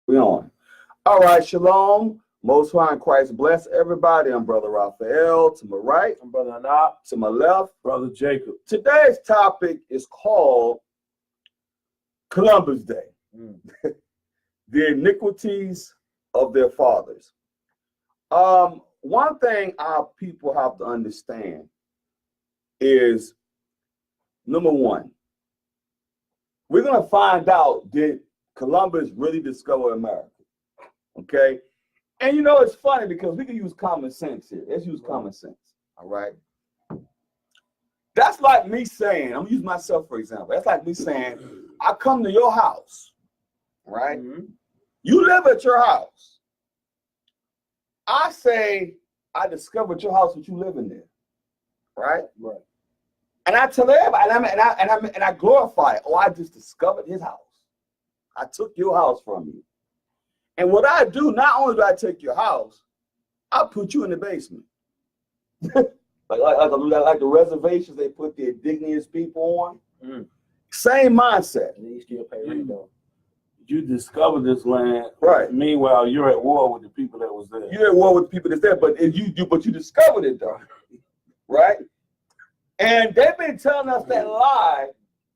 We on. All right, shalom. Most High in Christ bless everybody. I'm Brother Raphael. To my right, I'm Brother Anab. to my left, Brother Jacob. Today's topic is called Columbus Day. The iniquities of their fathers. One thing our people have to understand is, number one, we're going to find out, did Columbus really discover America? Okay? And you know, it's funny because we can use common sense here. Let's use common sense. All right? That's like me saying, I'm going to use myself for example. That's like me saying, I come to your house, right? You live at your house. I say, I discovered your house, but you live in there, right? Right. And I tell everybody, and I glorify it. Oh, I just discovered his house. I took your house from you. And what I do, not only do I take your house, I put you in the basement. like the reservations they put the indigenous people on. Same mindset. And you still pay rent though. You discovered this land, right? Meanwhile, you're at war with the people that was there. You're at war with the people that's there, but you discovered it though, right? And they've been telling us that lie,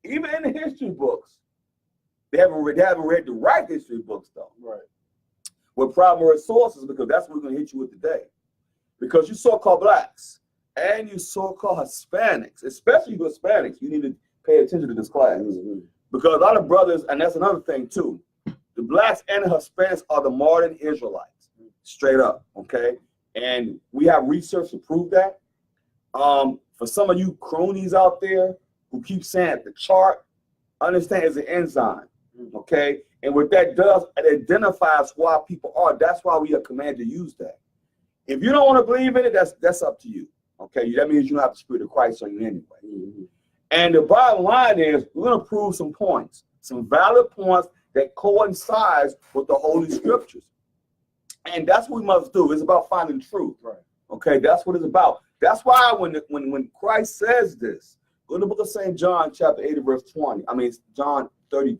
even in the history books. They haven't read the right history books though. Right. With primary sources, because that's what we're going to hit you with today. Because you so-called blacks and you so-called Hispanics, especially you Hispanics, you need to pay attention to this class. Because a lot of brothers, and that's another thing too, the blacks and the Hispanics are the modern Israelites, straight up, okay? And we have research to prove that. For some of you cronies out there who keep saying the chart, understand it's an enzyme, okay? And what that does, it identifies who our people are. That's why we are commanded to use that. If you don't want to believe in it, that's up to you, okay? That means you don't have the Spirit of Christ on you anyway. And the bottom line is, we're going to prove some points, some valid points that coincides with the Holy Scriptures. And that's what we must do. It's about finding truth, right? Okay, that's what it's about. That's why when Christ says this, go to the book of St. John, chapter 8, verse 20. I mean, John 30,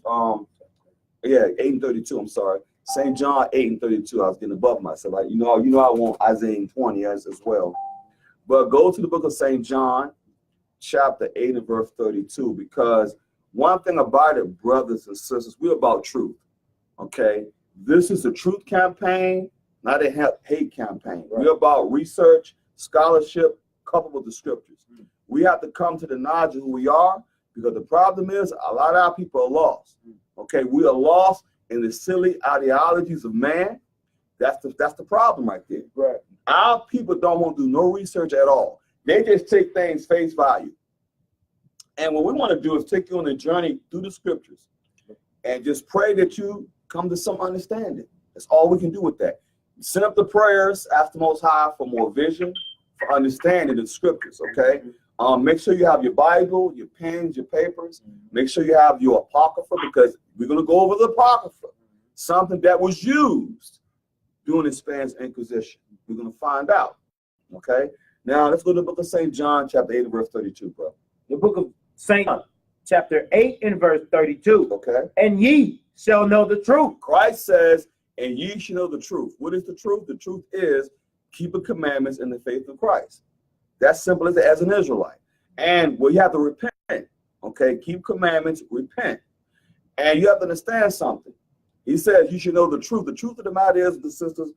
8 and 32, I'm sorry. St. John 8 and 32, I was getting above myself. You know I want Isaiah 20 as well. But go to the book of St. John, chapter 8 and verse 32, because one thing about it, brothers and sisters, we're about truth, okay? This is a truth campaign, not a hate campaign. Right. We're about research, scholarship, coupled with the scriptures. We have to come to the knowledge of who we are, because the problem is a lot of our people are lost, okay? We are lost in the silly ideologies of man. That's the problem right there. Right. Our people don't want to do no research at all. They just take things face value. And what we want to do is take you on a journey through the scriptures and just pray that you come to some understanding. That's all we can do with that. Send up the prayers, ask the Most High for more vision, for understanding the scriptures, okay? Make sure you have your Bible, your pens, your papers. Make sure you have your Apocrypha, because we're going to go over the Apocrypha, something that was used during the Spanish Inquisition. We're going to find out, okay? Now, let's go to the book of St. John, chapter 8, verse 32, bro. The book of St. John, chapter 8 and verse 32. Okay. And ye shall know the truth. Christ says, and ye shall know the truth. What is the truth? The truth is keeping commandments in the faith of Christ. That's simple as an Israelite. And well, you have to repent, okay? Keep commandments, repent. And you have to understand something. He says you should know the truth. The truth of the matter is, the sisters,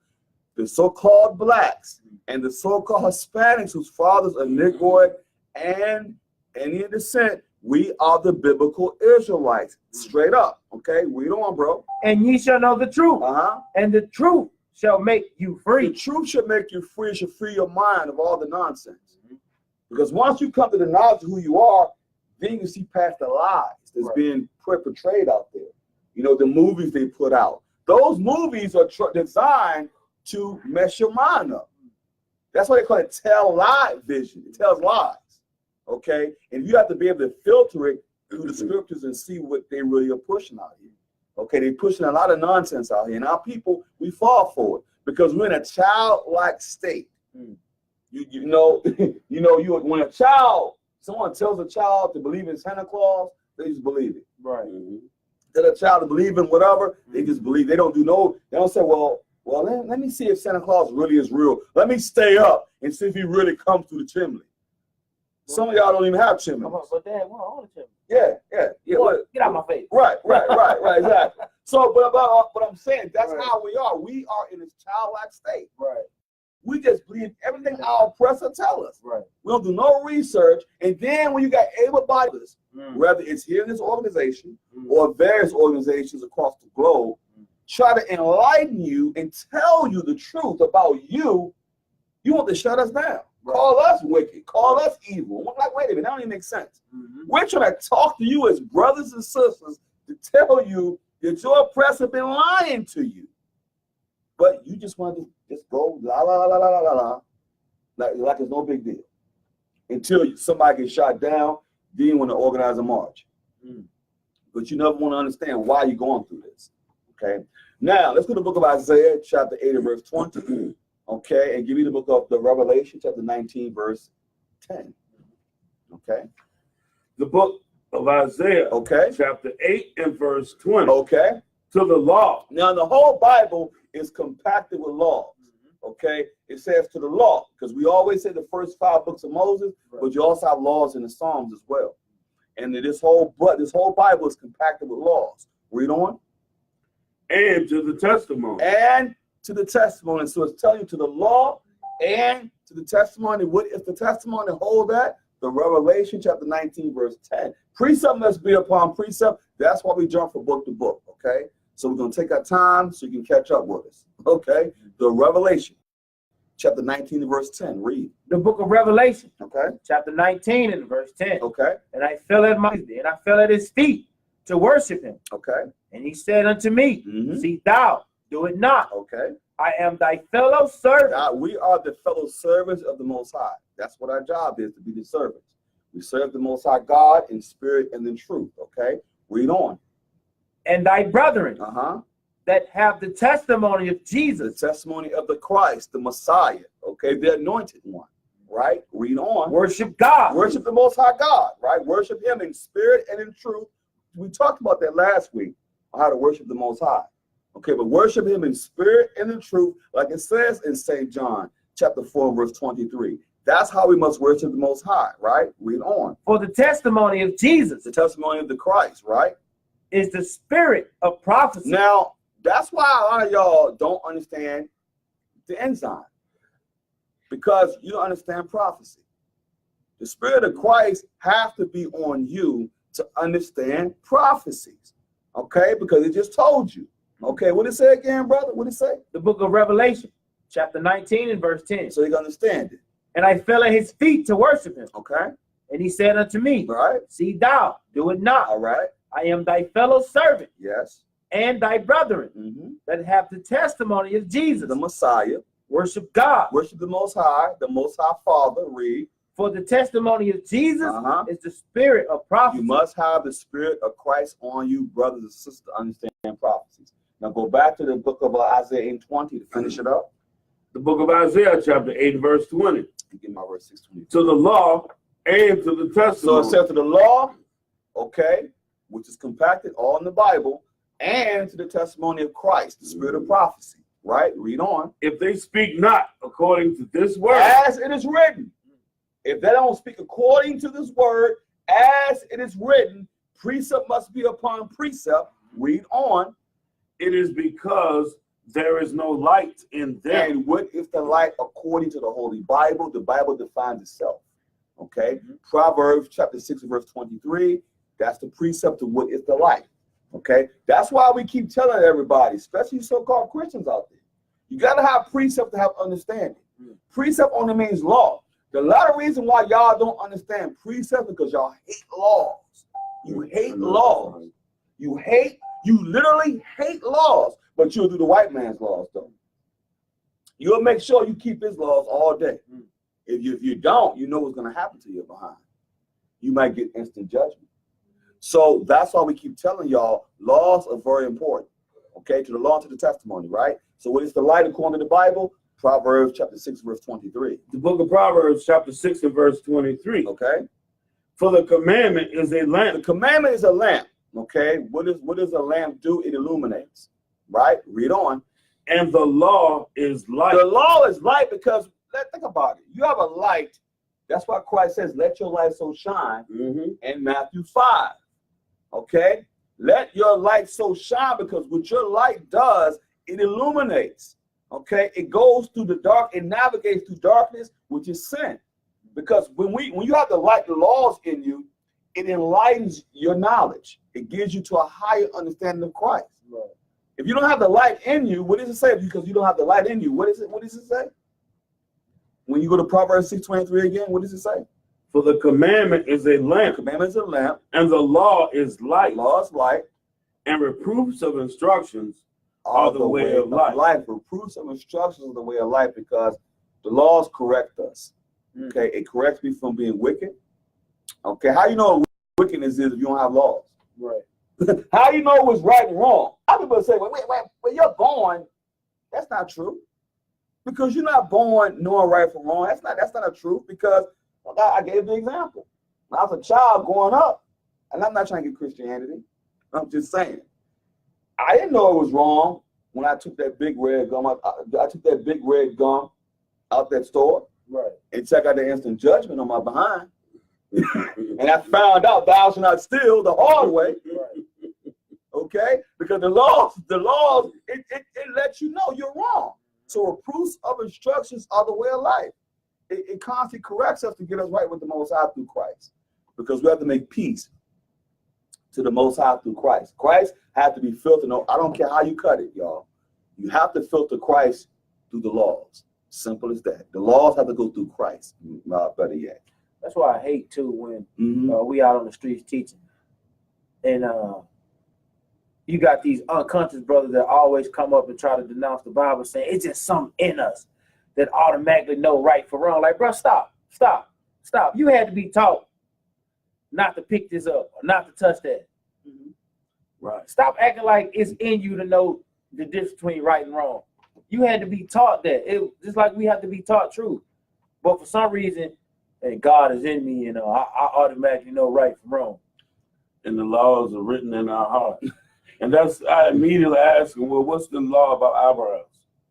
the so-called blacks and the so-called Hispanics whose fathers are Negroid and Indian descent, we are the biblical Israelites, straight up, okay? Read on, bro. And ye shall know the truth, and the truth shall make you free. The truth should make you free. It should free your mind of all the nonsense. Because once you come to the knowledge of who you are, then you see past the lies that's being portrayed out there. You know, the movies they put out. Those movies are designed to mess your mind up. That's why they call it tell-lie vision. It tells lies, okay? And you have to be able to filter it through the scriptures and see what they really are pushing out here. Okay, they're pushing a lot of nonsense out here. And our people, we fall for it because we're in a childlike state. You know, when a child, someone tells a child to believe in Santa Claus, they just believe it. Right. tell a child to believe in whatever, they just believe. They don't say, well, let me see if Santa Claus really is real. Let me stay up and see if he really comes through the chimney. Some of y'all don't even have chimneys. But Dad, we're on the chimney. Yeah. Get out of my face. Right, exactly. So, but I'm saying that's how we are. We are in this childlike state. Right. We just believe everything our oppressor tell us. Right. We don't do no research. And then when you got able-bodied, whether it's here in this organization or various organizations across the globe, try to enlighten you and tell you the truth about you, you want to shut us down. Right. Call us wicked. Call us evil. I'm like, wait a minute, that don't even make sense. We're trying to talk to you as brothers and sisters to tell you that your oppressor been lying to you. But you just want to just go la la la la la la la, like it's no big deal. Until somebody gets shot down, then you want to organize a march. But you never want to understand why you're going through this. Okay. Now let's go to the book of Isaiah, chapter 8 and verse 20. Okay, and give you the book of the Revelation, chapter 19, verse 10. Okay. The book of Isaiah, okay, chapter 8 and verse 20. Okay. To the law. Now the whole Bible is compacted with laws. Okay, it says to the law, because we always say the first 5 books of Moses, but you also have laws in the Psalms as well. And this whole Bible is compacted with laws. Read on. And to the testimony. And to the testimony. So it's telling you to the law and to the testimony. What if the testimony hold that? The Revelation chapter 19, verse 10. Precept must be upon precept. That's why we jump from book to book. Okay. So we're going to take our time so you can catch up with us. Okay. The Revelation chapter 19 verse 10. Read. The book of Revelation. Okay. Chapter 19 and verse 10. Okay. And I fell at his feet to worship him. Okay. And he said unto me, see thou, do it not. Okay. I am thy fellow servant. God, we are the fellow servants of the Most High. That's what our job is, to be the servants. We serve the Most High God in spirit and in truth. Okay. Read on. And thy brethren that have the testimony of Jesus. The testimony of the Christ, the Messiah. Okay. The anointed one. Right. Read on. Worship God. Worship the Most High God. Right. Worship him in spirit and in truth. We talked about that last week, on how to worship the Most High. Okay, but worship him in spirit and in truth, like it says in St. John chapter 4, verse 23. That's how we must worship the Most High, right? Read on. For the testimony of Jesus. The testimony of the Christ, right? Is the spirit of prophecy. Now, that's why a lot of y'all don't understand the enzyme. Because you don't understand prophecy. The spirit of Christ has to be on you to understand prophecies. Okay, because it just told you. Okay, what did it say again, brother? What did it say? The book of Revelation, chapter 19 and verse 10. So you can understand it. And I fell at his feet to worship him. Okay. And he said unto me, right. See thou, do it not. All right. I am thy fellow servant. Yes. And thy brethren that have the testimony of Jesus. The Messiah. Worship God. Worship the Most High Father. Read. For the testimony of Jesus is the spirit of prophecy. You must have the spirit of Christ on you, brothers and sisters, to understand prophecies. Now go back to the book of Isaiah 8:20 to finish it up. The book of Isaiah, chapter 8, verse 20. Give my verse 6:20. To the law and to the testimony. So it says to the law, okay, which is compacted all in the Bible, and to the testimony of Christ, the spirit of prophecy. Right? Read on. If they speak not according to this word, as it is written. If they don't speak according to this word, as it is written, precept must be upon precept. Read on. It is because there is no light in them. And what is the light according to the Holy Bible? The Bible defines itself. Okay. Proverbs chapter 6 verse 23. That's the precept of what is the light. Okay. That's why we keep telling everybody, especially so-called Christians out there, you got to have precept to have understanding. Precept only means law. The lot of reason why y'all don't understand precept because y'all hate laws. You hate laws. You literally hate laws, but you'll do the white man's laws though. You'll make sure you keep his laws all day. If you don't, you know what's going to happen to you behind. You might get instant judgment. So that's why we keep telling y'all laws are very important. Okay, to the law and to the testimony, right? So what is the light according to the Bible? Proverbs chapter 6 verse 23. The book of Proverbs chapter 6 and verse 23. Okay. For the commandment is a lamp. The commandment is a lamp. Okay, what does a lamp do? It illuminates, right? Read on. And the law is light. The law is light because think about it. You have a light. That's why Christ says, "Let your light so shine." In Matthew 5. Okay, let your light so shine because what your light does, it illuminates. Okay, it goes through the dark. It navigates through darkness, which is sin. Because when you have the light, the laws in you, it enlightens your knowledge. It gives you to a higher understanding of Christ. Right. If you don't have the light in you, what does it say? Because you don't have the light in you. What does it say? When you go to Proverbs 6:23 again, what does it say? For the commandment is a lamp. The commandment is a lamp. And the law is light. Law is light. And reproofs of instructions are the way of life. Reproofs of instructions are the way of life because the laws correct us. Okay, it corrects me from being wicked. Okay, how you know what wickedness is if you don't have laws? Right. How you know what's right and wrong? How people say, wait, when you're born, that's not true. Because you're not born knowing right from wrong. That's not a truth because I gave the example. When I was a child growing up, and I'm not trying to get Christianity. I'm just saying. I didn't know it was wrong when I took that big red gum out. I took that big red gum out that store. Right. And check out the instant judgment on my behind. And I found out thou shalt not steal the hard way. Right. Okay? Because the laws, it lets you know you're wrong. So reproofs of instructions are the way of life. It constantly corrects us to get us right with the Most High through Christ. Because we have to make peace to the Most High through Christ. Christ has to be filtered. No, I don't care how you cut it, y'all. You have to filter Christ through the laws. Simple as that. The laws have to go through Christ. Better yet. That's why I hate too when we out on the streets teaching, and you got these unconscious brothers that always come up and try to denounce the Bible, saying it's just something in us that automatically know right from wrong. Like, bro, stop. You had to be taught not to pick this up or not to touch that. Right. Stop acting like it's in you to know the difference between right and wrong. You had to be taught that. Just like we have to be taught truth. But for some reason, hey, God is in me, and I automatically know right from wrong. And the laws are written in our heart. And I immediately ask them, well, what's the law about eyebrows?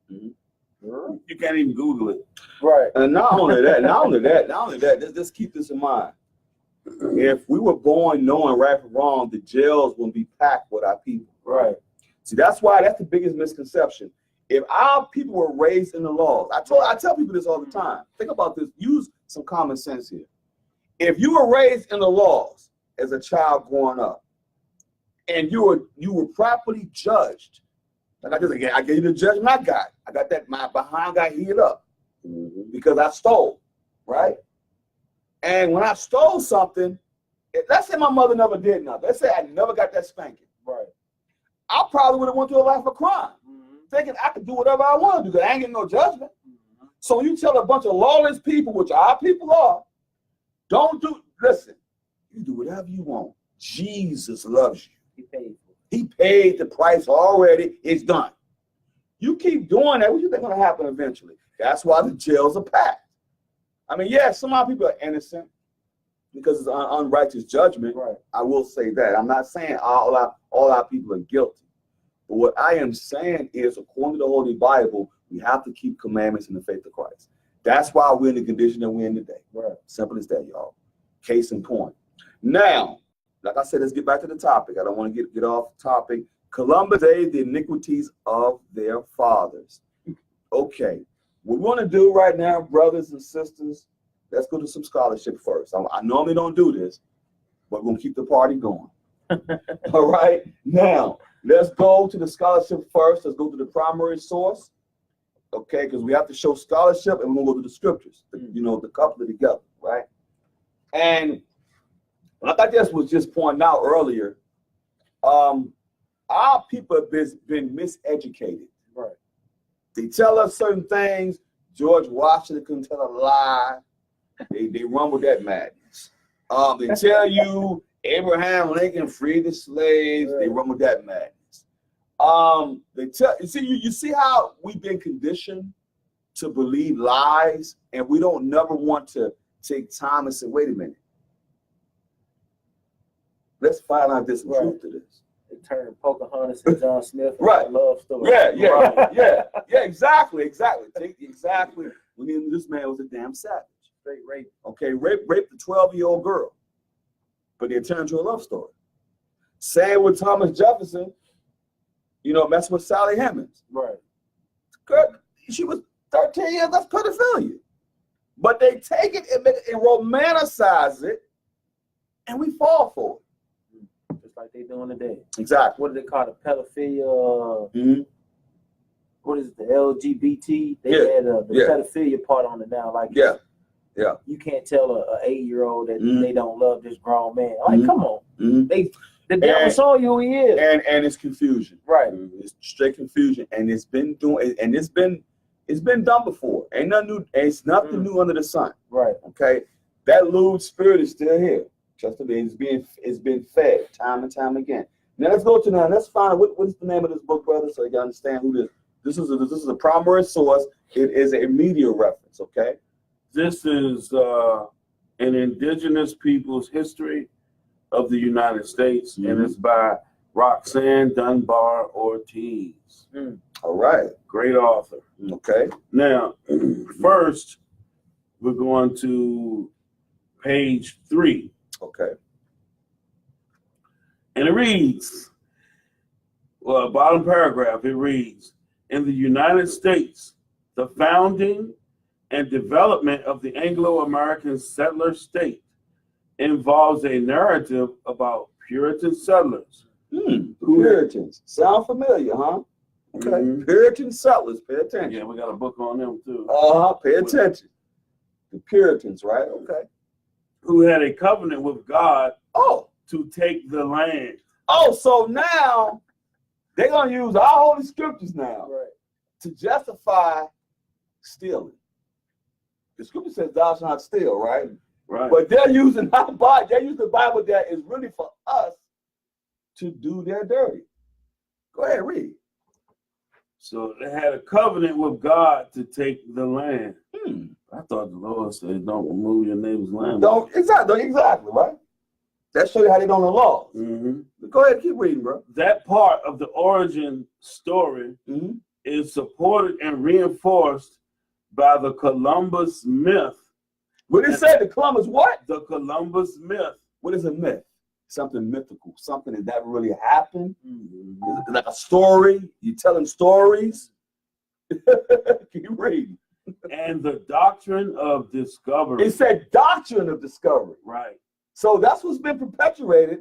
You can't even Google it. Right. And not only that, let's keep this in mind. If we were born knowing right from wrong, the jails wouldn't be packed with our people. Right. See, that's the biggest misconception. If our people were raised in the laws, I tell people this all the time. Think about this. Use some common sense here. If you were raised in the laws as a child growing up, and you were properly judged, like I gave you the judgment I got. I got that my behind got healed up because I stole, right? And when I stole something, let's say my mother never did nothing. Let's say I never got that spanking, right? I probably would have went through a life of crime. Thinking I could do whatever I want to do because I ain't getting no judgment. So when you tell a bunch of lawless people, which our people are, listen, you do whatever you want. Jesus loves you. He paid the price already. It's done. You keep doing that, what do you think is going to happen eventually? That's why the jails are packed. I mean, yeah, some of our people are innocent because it's an unrighteous judgment. Right. I will say that. I'm not saying all our people are guilty. But what I am saying is, according to the Holy Bible, we have to keep commandments in the faith of Christ. That's why we're in the condition that we're in today. Right. Simple as that, y'all. Case in point. Now, like I said, let's get back to the topic. I don't want to get off topic. Columbus Day, the iniquities of their fathers. Okay. What we want to do right now, brothers and sisters, let's go to some scholarship first. I normally don't do this, but we're going to keep the party going. All right. Now, let's go to the scholarship first. Let's go to the primary source. Okay, because we have to show scholarship and we'll go to the scriptures. The couple together, right? And like I just was just pointing out earlier, our people have been miseducated. Right. They tell us certain things. George Washington couldn't tell a lie. They run with that madness. They tell you Abraham Lincoln freed the slaves. They run with that madness. You see how we've been conditioned to believe lies, and we don't never want to take time and say, wait a minute. Let's find out this Right. truth to this. They turned Pocahontas and John Smith into Right. a love story. Yeah, exactly. Exactly. When this man was a damn savage. Straight rape. Okay, raped the 12-year-old girl. But they turned into a love story. Same with Thomas Jefferson, messing with Sally Hemings. Right. Girl, she was 13 years, that's pedophilia. But they take it and romanticize it, and we fall for it. Just like they doing today. Exactly. What do they call it? Pedophilia. Mm-hmm. What is it? The LGBT? They had the pedophilia part on it now. Like, yeah. You can't tell a 8-year-old that Mm-hmm. they don't love this grown man. Like, come on. Mm-hmm. The devil saw you who he is. And it's confusion. Right. It's straight confusion. And it's been done before. Ain't nothing new, it's nothing new under the sun. Right. Okay. That lewd spirit is still here. Just to be, it's been fed time and time again. Now let's find out what is the name of this book, brother, so you can understand who this is a primary source. It is a media reference, okay? This is an indigenous people's history of the United States, and it's by Roxanne Dunbar Ortiz. All right. Great author. Okay. Now, first, we're going to page 3. Okay. And it reads, bottom paragraph, it reads, in the United States, the founding and development of the Anglo-American settler state involves a narrative about Puritan settlers. Puritans. Sound familiar, huh? Okay. Mm-hmm. Puritan settlers. Pay attention. Yeah, we got a book on them too. Pay attention. The Puritans, right? Okay. Who had a covenant with God Oh. to take the land. Oh, so now they're going to use our holy scriptures now to justify stealing. The scripture says thou shalt not steal, right? Right. But they're using our Bible. They use the Bible that is really for us to do their dirty. Go ahead, read. So they had a covenant with God to take the land. I thought the Lord said, don't remove your neighbor's land. Exactly, right? That shows you how they don't know laws. Mm-hmm. Go ahead, keep reading, bro. That part of the origin story is supported and reinforced by the Columbus myth. What did it say? The Columbus what? The Columbus myth. What is a myth? Something mythical, something that never really happened. Like a story. You telling stories. Keep reading. And the doctrine of discovery. It said doctrine of discovery. Right. So that's what's been perpetuated.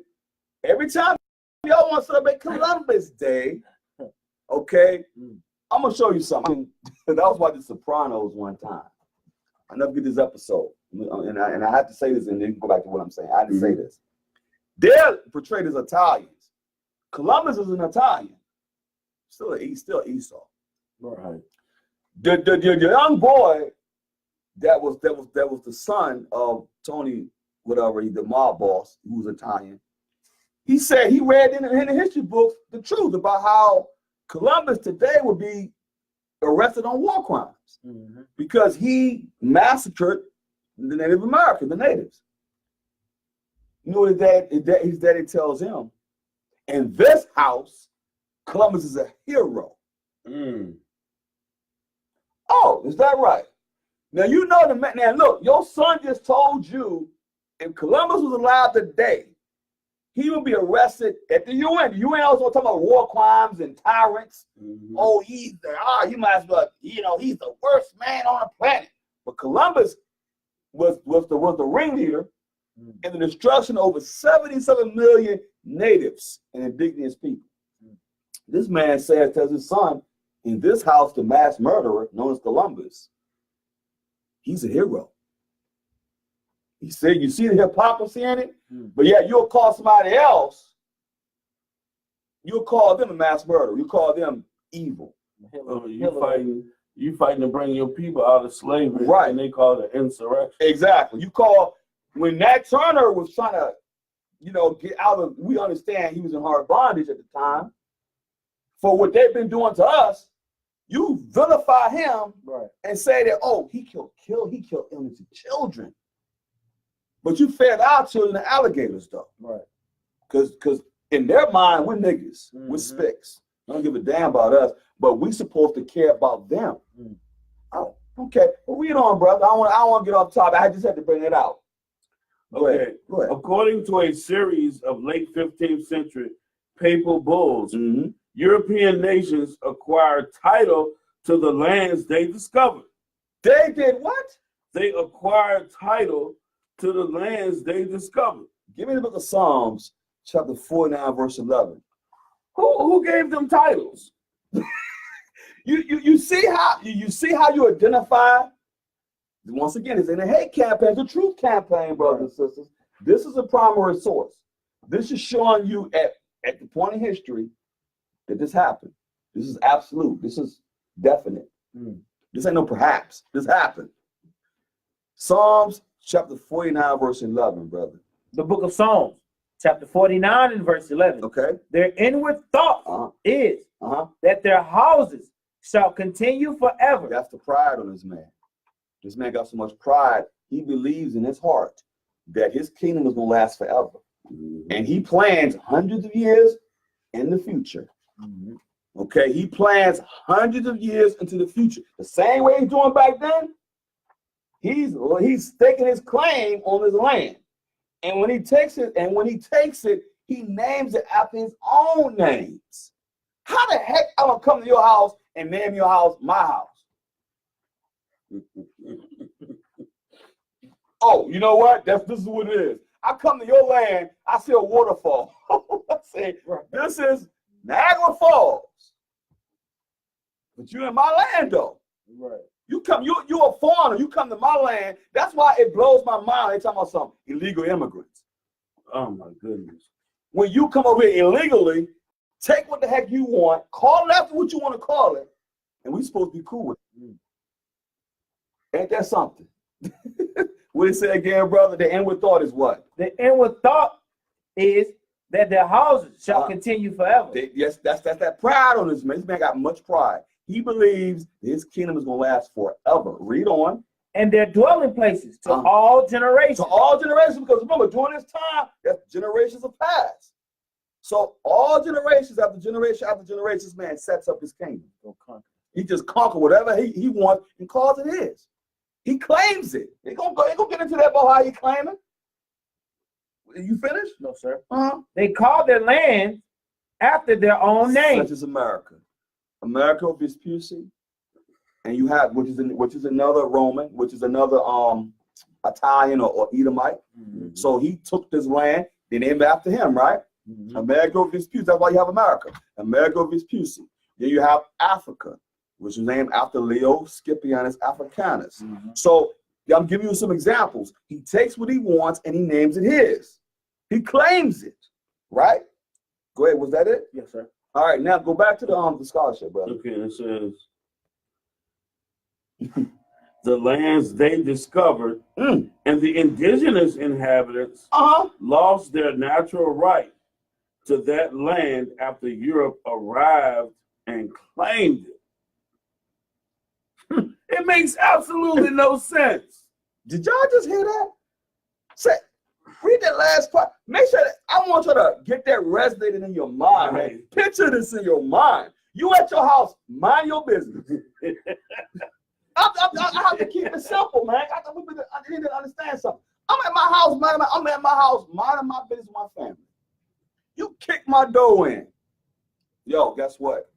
Every time y'all want to celebrate Columbus Day, okay, I'm going to show you something. That was watching The Sopranos one time. I never get this episode. And I have to say this, and then go back to what I'm saying. I had to say this. They're portrayed as Italians. Columbus is an Italian. Still Esau. Right. The young boy that was the son of Tony, whatever, the mob boss, who was Italian. He said he read in the history books the truth about how Columbus today would be arrested on war crimes because he massacred the Native Americans, the natives. You know what his daddy tells him? In this house, Columbus is a hero. Oh, is that right? Now you know the man. Now look, your son just told you if Columbus was alive today, he would be arrested at the UN. The UN also talking about war crimes and tyrants. Oh, you might as well, he's the worst man on the planet. But Columbus was the ringleader in the destruction of over 77 million natives and indigenous people. This man tells his son, in this house, the mass murderer known as Columbus, he's a hero. He said, you see the hypocrisy in it? But yet you'll call somebody else, you'll call them a mass murderer. You call them evil. You fighting to bring your people out of slavery, right? And they call it insurrection. Exactly. When Nat Turner was trying to, get out of, we understand he was in hard bondage at the time. For what they've been doing to us, you vilify him and say that, oh, he killed innocent children. But you fed our children to alligators, though. Right. Because in their mind, we're niggas. We're spicks. They don't give a damn about us, but we supposed to care about them. Oh, okay. Well, read on, brother. I don't want to get off topic. I just had to bring it out. Go ahead. According to a series of late 15th century papal bulls, European nations acquired title to the lands they discovered. They did what? They acquired title to the lands they discovered. Give me the book of Psalms, chapter 49, verse 11. Who gave them titles? You see how you identify. Once again, it's in a hate campaign, it's a truth campaign, brothers and sisters. This is a primary source. This is showing you at the point in history that this happened. This is absolute. This is definite. This ain't no perhaps. This happened. Psalms chapter 49, verse 11, brother. The book of Psalms, chapter 49 and verse 11. Okay. Their inward thought is that their houses shall continue forever. That's the pride on this man. This man got so much pride, he believes in his heart that his kingdom is going to last forever. And he plans hundreds of years in the future. Okay, he plans hundreds of years into the future. The same way he's doing back then, he's staking his claim on his land. And when he takes it, he names it after his own names. How the heck I'm gonna come to your house and name your house my house? Oh, you know what? This is what it is. I come to your land, I see a waterfall. I say, this is Niagara Falls. But you're in my land though. Right. You're a foreigner. You come to my land. That's why it blows my mind. They talking about some illegal immigrants. Oh my goodness. When you come over here illegally, take what the heck you want, call it after what you want to call it, and we supposed to be cool with it. Ain't that something? What did it say again, brother? The inward thought is what? The inward thought is that their houses shall continue forever. Yes, that's that pride on this man. This man got much pride. He believes his kingdom is going to last forever. Read on. And their dwelling places to all generations. To all generations, because remember, during this time, generations have passed. So all generations after generation after generation, this man sets up his kingdom. He just conquer whatever he wants and calls it his. He claims it. They gonna get into that about how he claiming. You finished? No, sir. They call their land after their own name. Such as America. America Vespucci, and you have which is another Roman, which is another Italian or Edomite. So he took this land, they named it after him, right? America Vespucci. That's why you have America. America Vespucci. Then you have Africa, which is named after Leo Scipianus Africanus. So I'm giving you some examples. He takes what he wants and he names it his. He claims it, right? Go ahead. Was that it? Yes, sir. All right. Now go back to the scholarship, brother. Okay, it says the lands they discovered and the indigenous inhabitants lost their natural right to that land after Europe arrived and claimed it. It makes absolutely no sense. Did y'all just hear that? Say, read that last part. Make sure that I want you to get that resonated in your mind, man. Picture this in your mind. You at your house, mind your business. I have to keep it simple, man. I need to understand something. I'm at my house, minding my business with my family. You kick my door in. Yo, guess what?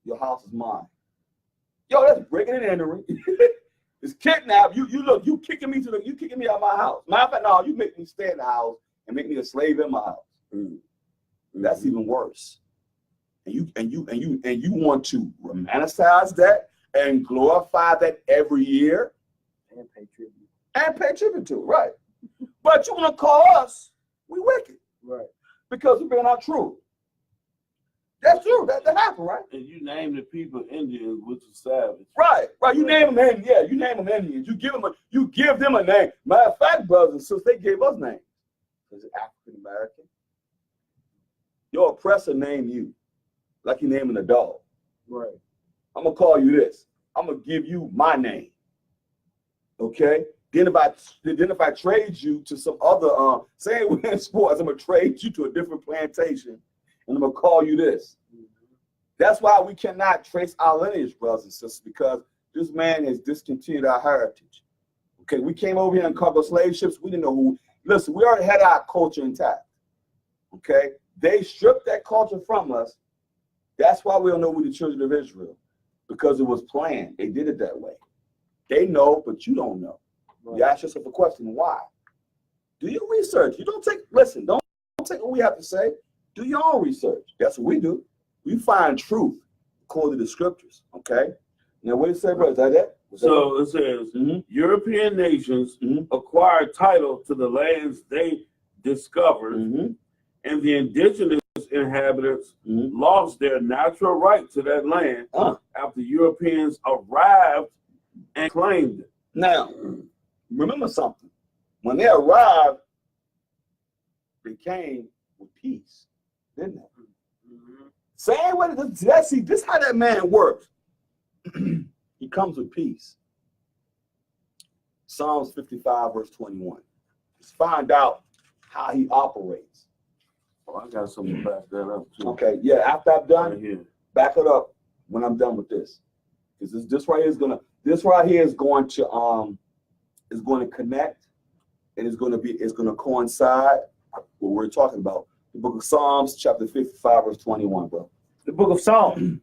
Your house is mine. Yo, that's breaking and entering. It's kidnap. You kicking me out of my house. Matter of fact, no, you make me stay in the house and make me a slave in my house. That's even worse. And you want to romanticize that and glorify that every year and pay tribute. To it, right? But you want to call us we wicked, right? Because we're being not true. That's true. That happened, right? And you name the people Indians, which is savage. Right. You name them Indians. Yeah, you name them Indians. You give them a name. Matter of fact, brothers and sisters, they gave us names. Is it African American? Your oppressor named you, like he naming a dog. Right. I'm gonna call you this. I'm gonna give you my name. Okay? Then if I trade you to some other, say we're in sports, I'm gonna trade you to a different plantation, and I'm gonna call you this. That's why we cannot trace our lineage, brothers and sisters, because this man has discontinued our heritage. Okay, we came over here and covered slave ships. We didn't know who. Listen, we already had our culture intact. Okay, they stripped that culture from us. That's why we don't know we're the children of Israel, because it was planned. They did it that way. They know, but you don't know. Right. You ask yourself a question: why? Do you research? You don't take. Listen, don't take what we have to say. Do your own research. That's what we do. We find truth according to the scriptures. Okay. Now, what did it say, brother? Is that it? So it says European nations acquired title to the lands they discovered, and the indigenous inhabitants lost their natural right to that land after Europeans arrived and claimed it. Now, remember something. When they arrived, they came with peace, didn't they? Same way. See, this is how that man works. He comes with peace. Psalms 55, verse 21. Let's find out how he operates. Oh, I got something to back that up too. Okay, yeah. After I'm done, right back it up when I'm done with this. Because this right here is going to connect, and it's going to coincide with what we're talking about. The book of Psalms, chapter 55, verse 21, bro. The book of Psalms,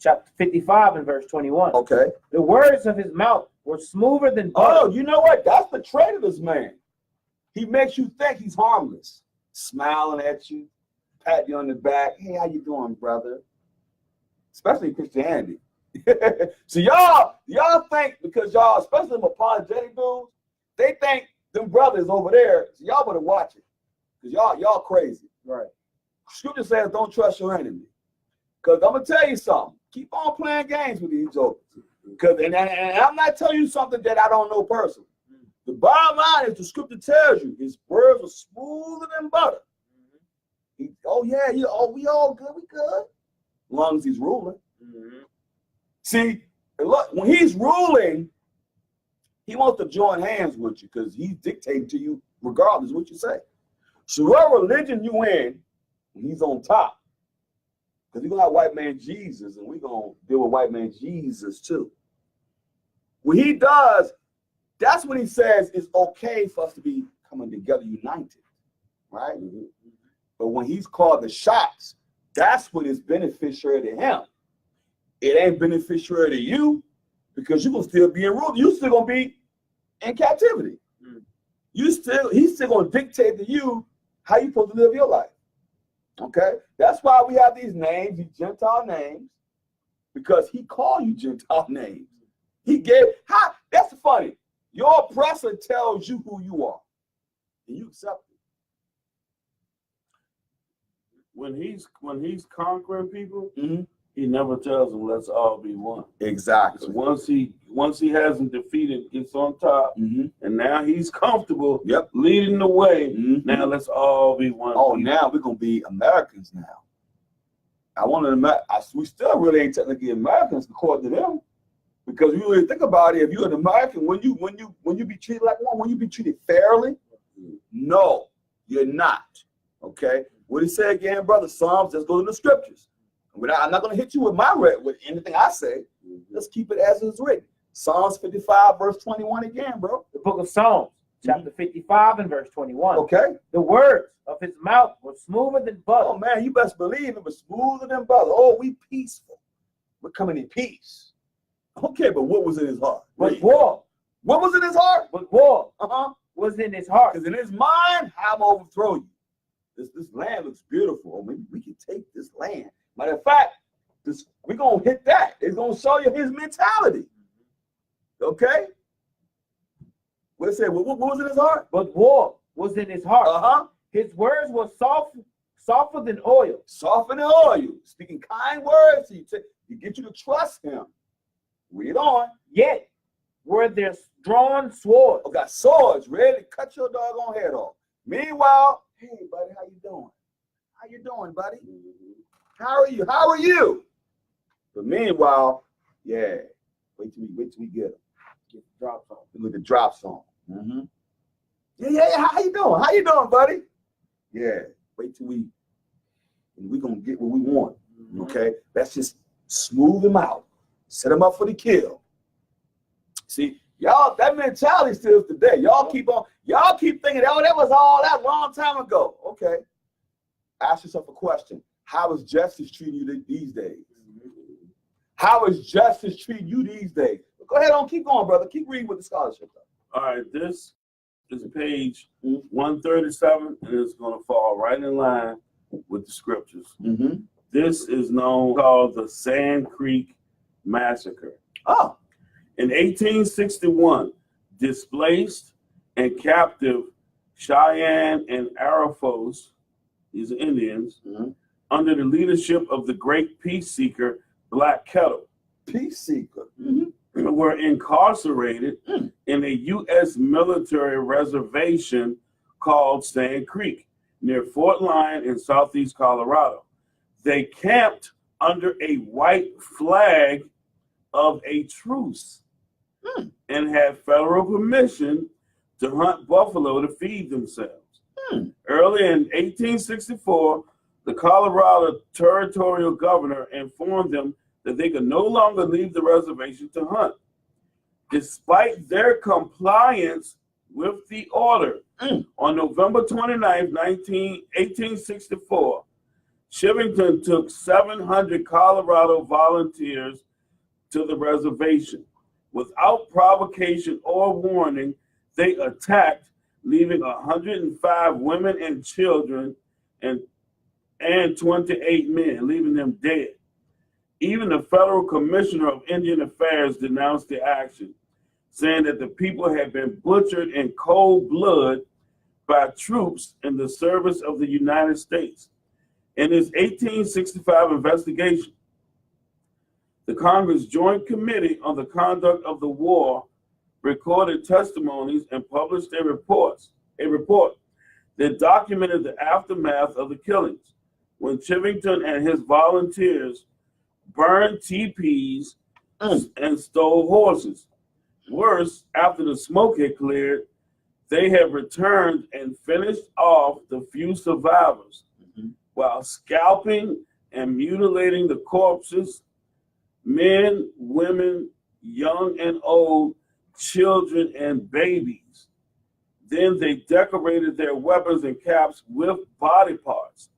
chapter 55 and verse 21. Okay. The words of his mouth were smoother than butter. Oh, you know what? That's the trait of this man. He makes you think he's harmless, smiling at you, pat you on the back. Hey, how you doing, brother? Especially in Christianity. So y'all think, because y'all, especially them apologetic dudes, they think them brothers over there. So y'all better watch it, because y'all crazy. Right. Scripture says, don't trust your enemy. Because I'm gonna tell you something. Keep on playing games with these jokers. Because and I'm not telling you something that I don't know personally. The bottom line is the scripture tells you his words are smoother than butter. We all good, we good. As long as he's ruling. See, look, when he's ruling, he wants to join hands with you because he's dictating to you regardless of what you say. So what religion you in, when he's on top. Because we're going to have white man Jesus, and we're going to deal with white man Jesus too. When he does, that's when he says it's okay for us to be coming together united, right? But when he's called the shots, that's when it's beneficiary to him. It ain't beneficiary to you, because you're going to still be in rule. You're still going to be in captivity. He's still going to dictate to you how you're supposed to live your life. Okay? That's why we have these names, these Gentile names, because he called you Gentile names. That's funny. Your oppressor tells you who you are, and you accept it. When he's conquering people, he never tells them let's all be one. Exactly. So once he has them defeated, gets on top, and now he's comfortable leading the way. Now let's all be one. Oh, now we're gonna be Americans now. We still really ain't technically Americans according to them, because you really think about it. If you're an American, when you be treated like one, when you be treated fairly, no, you're not. Okay. What did he say again, brother? Psalms. Let's go to the scriptures. I'm not going to hit you with anything I say. Let's keep it as it's written. Psalms 55, verse 21 again, bro. The book of Psalms, chapter 55 and verse 21. Okay. The words of his mouth were smoother than butter. Oh, man, you best believe it was smoother than butter. Oh, we peaceful. We're coming in peace. Okay, but what was in his heart? But war. What was in his heart? But war was in his heart. Because in his mind, I'm going to overthrow you. This land looks beautiful. Oh, maybe we can take this land. Matter of fact, we're going to hit that. It's going to show you his mentality. Okay? What it say? What was in his heart? But war was in his heart. His words were softer than oil. Softer than oil. Speaking kind words to get you to trust him. Read on. Yet were there drawn swords. Oh, got swords ready to cut your doggone head off. Meanwhile, hey, buddy, how you doing? How you doing, buddy? How are you? How are you? But meanwhile, yeah, wait till we get him. Get the drops on. Look at drops on. Mm-hmm. Yeah. How you doing? How you doing, buddy? Yeah. Wait till we gonna get what we want. Okay. Let's just smooth them out. Set them up for the kill. See, y'all, that mentality still is today. Y'all keep thinking, oh, that was all that long time ago. Okay. Ask yourself a question. How is justice treating you these days? How is justice treating you these days? Go ahead on, keep going, brother. Keep reading with the scholarship. All right, this is page 137, and it's going to fall right in line with the scriptures. Mm-hmm. This is called the Sand Creek Massacre. Oh. In 1861, displaced and captive Cheyenne and Arafos, these are Indians, under the leadership of the great peace seeker Black Kettle. Peace seeker. Were incarcerated in a U.S. military reservation called Sand Creek near Fort Lyon in southeast Colorado. They camped under a white flag of a truce and had federal permission to hunt buffalo to feed themselves. Early in 1864, the Colorado territorial governor informed them that they could no longer leave the reservation to hunt. Despite their compliance with the order, on November 29, 1864, Chivington took 700 Colorado volunteers to the reservation. Without provocation or warning, they attacked, leaving 105 women and children and 28 men, leaving them dead. Even the federal commissioner of Indian Affairs denounced the action, saying that the people had been butchered in cold blood by troops in the service of the United States. In his 1865 investigation, the Congress Joint Committee on the Conduct of the War recorded testimonies and published a report that documented the aftermath of the killings, when Chivington and his volunteers burned teepees and stole horses. Worse, after the smoke had cleared, they had returned and finished off the few survivors while scalping and mutilating the corpses, men, women, young and old, children and babies. Then they decorated their weapons and caps with body parts,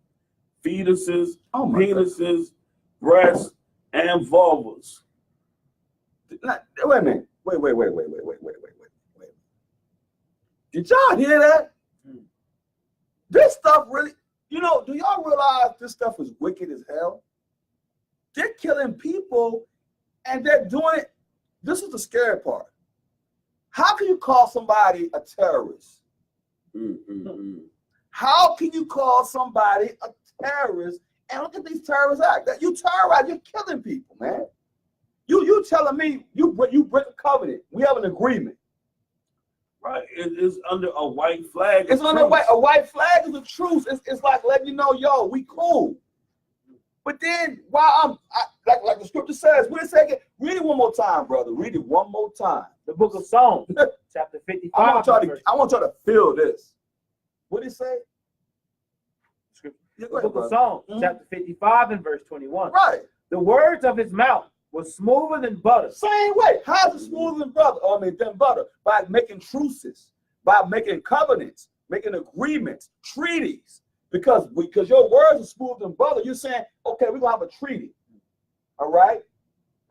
fetuses, penises, breasts, and vulvas. Wait a minute. Wait. Did y'all hear that? This stuff really, do y'all realize this stuff is wicked as hell? They're killing people and they're doing it. This is the scary part. How can you call somebody a terrorist? How can you call somebody a terrorist? And look at these terrorist acts. That you terrorize, you're killing people, man. You telling me you break a covenant. We have an agreement. Right. It is under a white flag. It's under a white flag is a truce. It's like letting you know, yo, we cool. But then while like the scripture says, read it one more time, brother. Read it one more time. The book of Psalms, chapter 55. I want y'all to feel this. What did it say? The book of Psalms, chapter 55 and verse 21. Right. The words of his mouth was smoother than butter. Same way. How's it smoother than butter? By making truces, by making covenants, making agreements, treaties. Because your words are smoother than butter. You're saying, okay, we're gonna have a treaty. All right?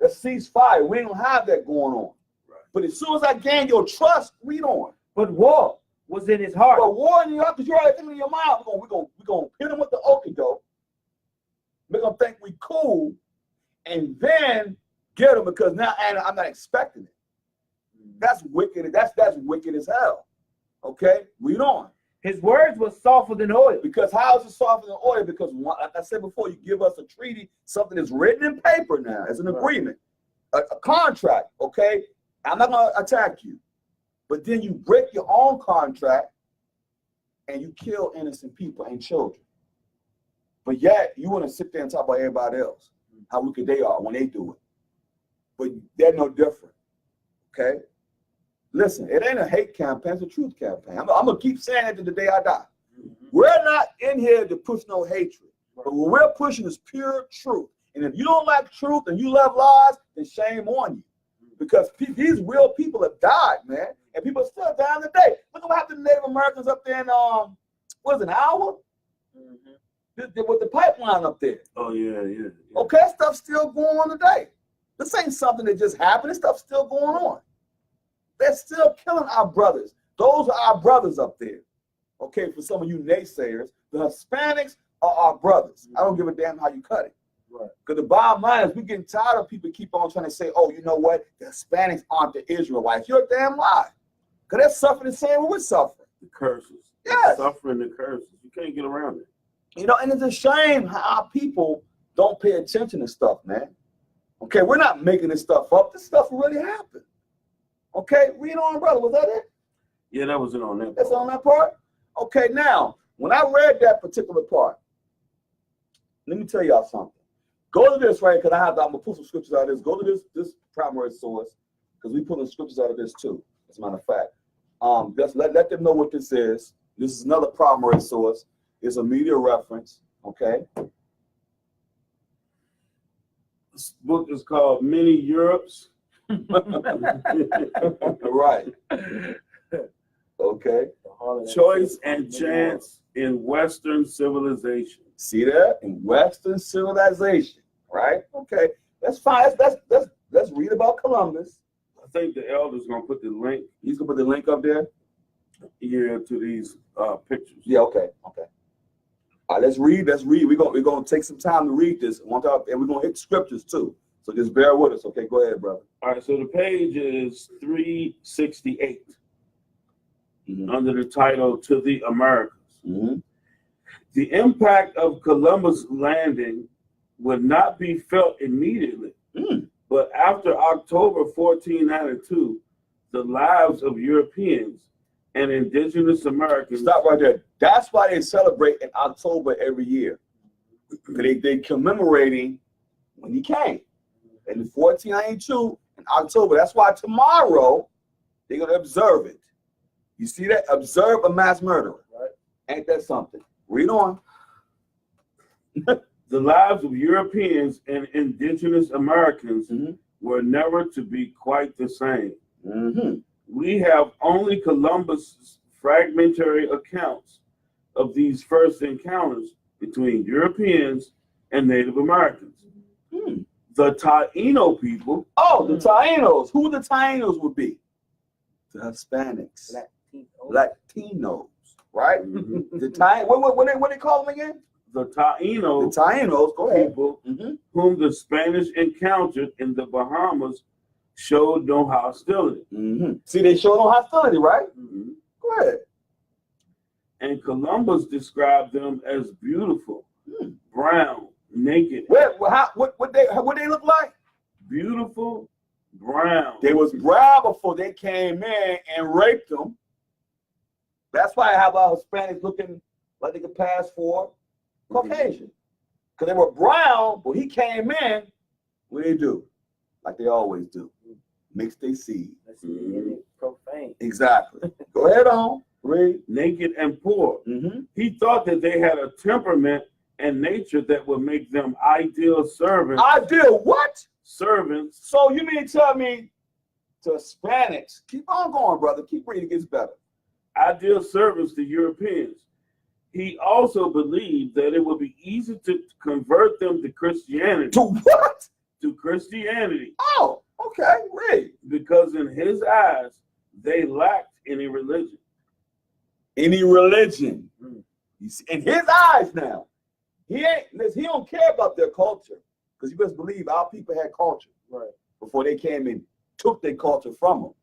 Let's cease fire. We don't have that going on. Right. But as soon as I gain your trust, read on. But war was in his heart. But war in your heart, because you're already thinking in your mind, we're gonna hit him with the okie doke, make them think we cool, and then get him because now I'm not expecting it. That's wicked. That's wicked as hell. Okay? Read on. His words were softer than oil. Because how is it softer than oil? Because like I said before, you give us a treaty, something that's written in paper now. It's an agreement, a contract, okay? I'm not going to attack you. But then you break your own contract and you kill innocent people and children. But yet, you want to sit there and talk about everybody else, how wicked they are when they do it. But they're no different, okay? Listen, it ain't a hate campaign, it's a truth campaign. I'm going to keep saying it to the day I die. We're not in here to push no hatred. But what we're pushing is pure truth. And if you don't like truth and you love lies, then shame on you. Because these real people have died, man. And people are still dying today. Look at what happened to Native Americans up there in, what is it, Iowa? With the pipeline up there. Oh, yeah. Okay, that stuff's still going on today. This ain't something that just happened. This stuff's still going on. They're still killing our brothers. Those are our brothers up there. Okay, for some of you naysayers, the Hispanics are our brothers. I don't give a damn how you cut it. Right. Because the bottom line is we're getting tired of people keep on trying to say, oh, you know what? The Hispanics aren't the Israelites. You're a damn lie. Because they're suffering the same way we're suffering. The curses. Yes. Suffering the curses. You can't get around it. You know, and it's a shame how our people don't pay attention to stuff, man. Okay, we're not making this stuff up. This stuff really happened. Okay, read on, brother. Was that it? Yeah, that was it on that part. That's on that part? Okay, now, when I read that particular part, let me tell y'all something. Go to this, right, because I'm going to pull some scriptures out of this. Go to this primary source, because we pulling scriptures out of this too, as a matter of fact. Just let them know what this is. This is another primary source. It's a media reference, okay? This book is called Many Europes. Right. Okay. Choice and Chance in Western Civilization. See that? In Western civilization, right? Okay. That's fine. Let's read about Columbus. I think the elder's going to put the link He's going to put the link up there. here to these pictures. Yeah, okay. Okay. All right, let's read. We're gonna take some time to read this. And we're gonna hit scriptures too. So just bear with us. Okay, go ahead, brother. All right, so the page is 368 under the title To the Americas. The impact of Columbus landing would not be felt immediately, but after October 1492, the lives of Europeans and indigenous Americans. Stop right there. That's why they celebrate in October every year. They commemorating when he came. In 1492 in October. That's why tomorrow they're gonna observe it. You see that? Observe a mass murderer. Right? Ain't that something? Read on. The lives of Europeans and indigenous Americans were never to be quite the same. We have only Columbus' fragmentary accounts of these first encounters between Europeans and Native Americans. The Taino people. Oh, the Tainos. Who the Tainos would be? The Hispanics. Latinos. Right? The what they call them again? The Taino. The Tainos. Go ahead. People whom the Spanish encountered in the Bahamas showed no hostility. See, they showed no hostility, right? Go ahead. And Columbus described them as beautiful, brown, naked. What they look like? Beautiful, brown. They was brown before they came in and raped them. That's why I have our Hispanics looking like they could pass for Caucasian. Because they were brown, but he came in, what do they do? Like they always do. Mix their seed. Profane. Exactly. Go ahead on. Read. Naked and poor. He thought that they had a temperament and nature that would make them ideal servants. Ideal what? Servants. So you mean to tell me to Hispanics? Keep on going, brother. Keep reading. It gets better. Ideal servants to Europeans. He also believed that it would be easy to convert them to Christianity. To what? To Christianity. Oh, okay. Read. Because in his eyes, they lacked any religion. Any religion. You see, in his eyes now. He don't care about their culture. Because you best believe our people had culture. Right. Before they came and took their culture from them.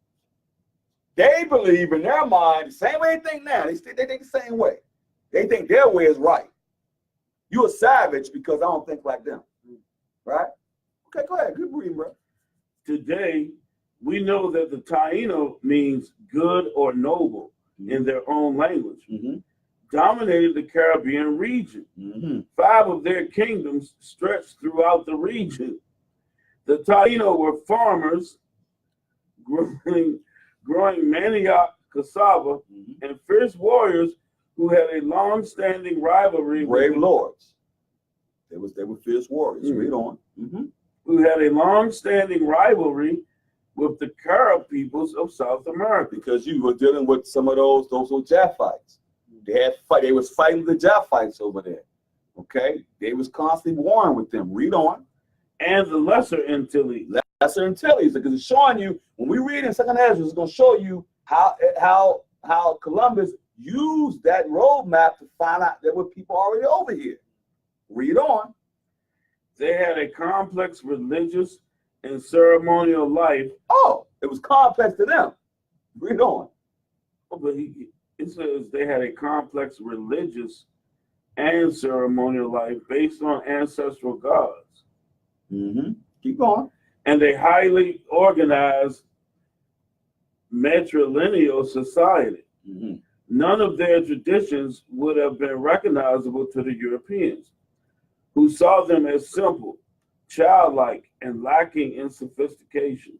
They believe in their mind the same way they think now. They think the same way. They think their way is right. You're a savage because I don't think like them. Right? Okay, go ahead. Good reading, bro. Today, we know that the Taino means good or noble in their own language. Dominated the Caribbean region. 5 of their kingdoms stretched throughout the region. The Taino were farmers growing growing manioc, cassava, and fierce warriors who had a long-standing rivalry Brave lords. They were fierce warriors. Read on. who had a long-standing rivalry with the Carib peoples of South America. Because you were dealing with some of those Japhites. They was fighting the Japhites over there. Okay? They was constantly warring with them. Read on. And the Lesser Antilles. Lesser Antilles, because it's showing you, when we read in Second Ezra, it's going to show you how Columbus used that roadmap to find out there were people already over here. Read on. They had a complex religious and ceremonial life. Oh, it was complex to them. Read on. But it says they had a complex religious and ceremonial life based on ancestral gods. Keep going. And a highly organized matrilineal society. None of their traditions would have been recognizable to the Europeans, who saw them as simple, childlike, and lacking in sophistication.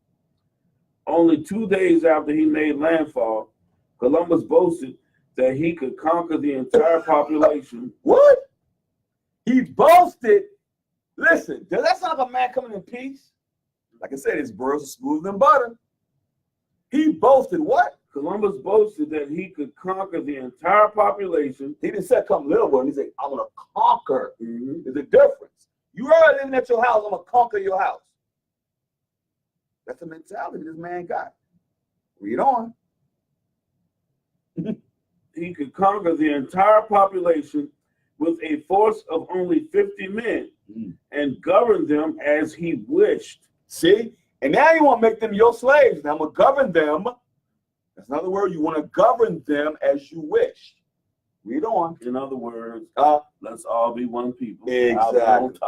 Only 2 days after he made landfall, Columbus boasted that he could conquer the entire population. What? He boasted. Listen, does that sound like a man coming in peace? Like I said, his words are smoother than butter. He boasted what? Columbus boasted that he could conquer the entire population. He didn't say come little one. He said, I'm going to conquer. There's a difference. You are living at your house, I'm going to conquer your house. That's the mentality this man got. Read on. He could conquer the entire population with a force of only 50 men and govern them as he wished. See? And now you want to make them your slaves. Now I'm going to govern them. That's another word. You want to govern them as you wish. Read on. In other words, let's all be one people. Exactly.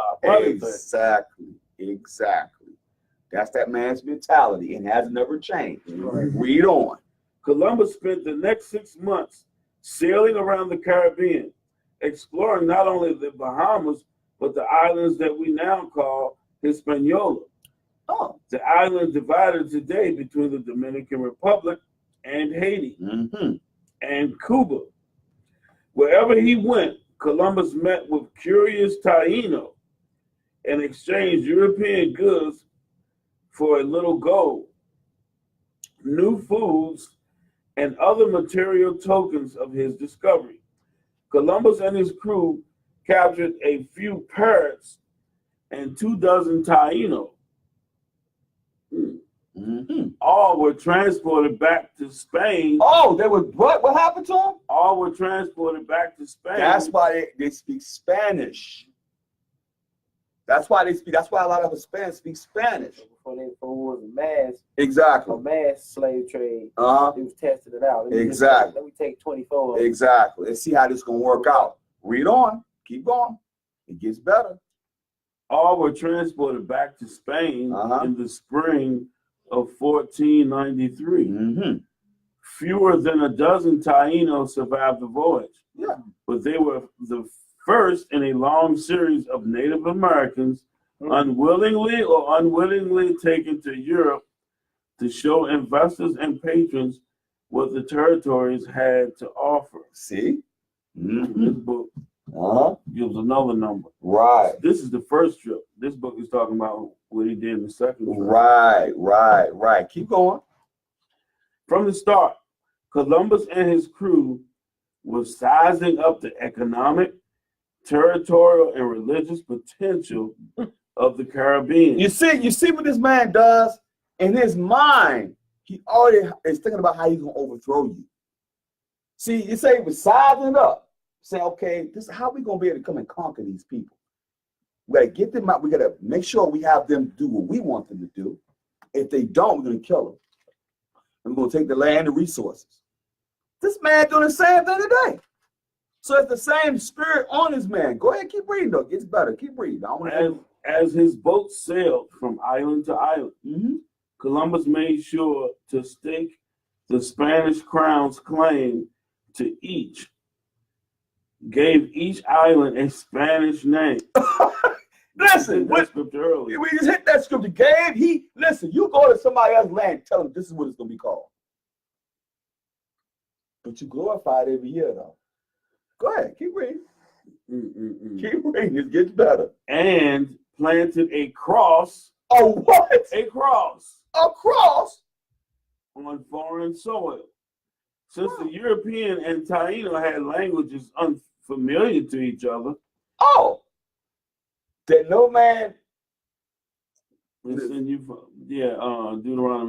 That's that man's mentality and has never changed. Read on. Columbus spent the next 6 months sailing around the Caribbean, exploring not only the Bahamas, but the islands that we now call Hispaniola. The island divided today between the Dominican Republic and Haiti and Cuba. Wherever he went, Columbus met with curious Taino and exchanged European goods for a little gold, new foods, and other material tokens of his discovery. Columbus and his crew captured a few parrots and 24 Taino. All were transported back to Spain. Oh, they were what? What happened to them? All were transported back to Spain. That's why they speak Spanish. That's why a lot of Hispanics speak Spanish. Before it was a mass slave trade. It was tested it out. Let me take 24 of them. Exactly. Let's see how this is going to work out. Read on. Keep going. It gets better. All were transported back to Spain in the spring of 1493. Fewer than a dozen Taínos survived the voyage. But they were the first in a long series of Native Americans unwillingly or unwittingly taken to Europe to show investors and patrons what the territories had to offer. See? This book gives another number. Right. This is the first trip. This book is talking about what he did in the second trip. Right. Keep going. From the start, Columbus and his crew were sizing up the economic, territorial, and religious potential of the Caribbean. You see what this man does? In his mind, he already is thinking about how he's going to overthrow you. See, you say he was sizing it up. Say, okay, this is how we going to be able to come and conquer these people. We got to get them out. We got to make sure we have them do what we want them to do. If they don't, we're going to kill them. And we're going to take the land and resources. This man doing the same thing today. So it's the same spirit on this man. Go ahead, keep reading, though. It gets better. Keep reading. As his boat sailed from island to island, Columbus made sure to stake the Spanish crown's claim to each, gave each island a Spanish name. Listen, we just hit that scripture. Listen, you go to somebody else's land, tell them this is what it's going to be called. But you glorify it every year, though. Go ahead, keep reading. Keep reading. It gets better. And planted a cross. Oh, what? A cross. A cross? On foreign soil. Since the European and Taino had languages unfamiliar to each other. Oh. That no man. Deuteronomy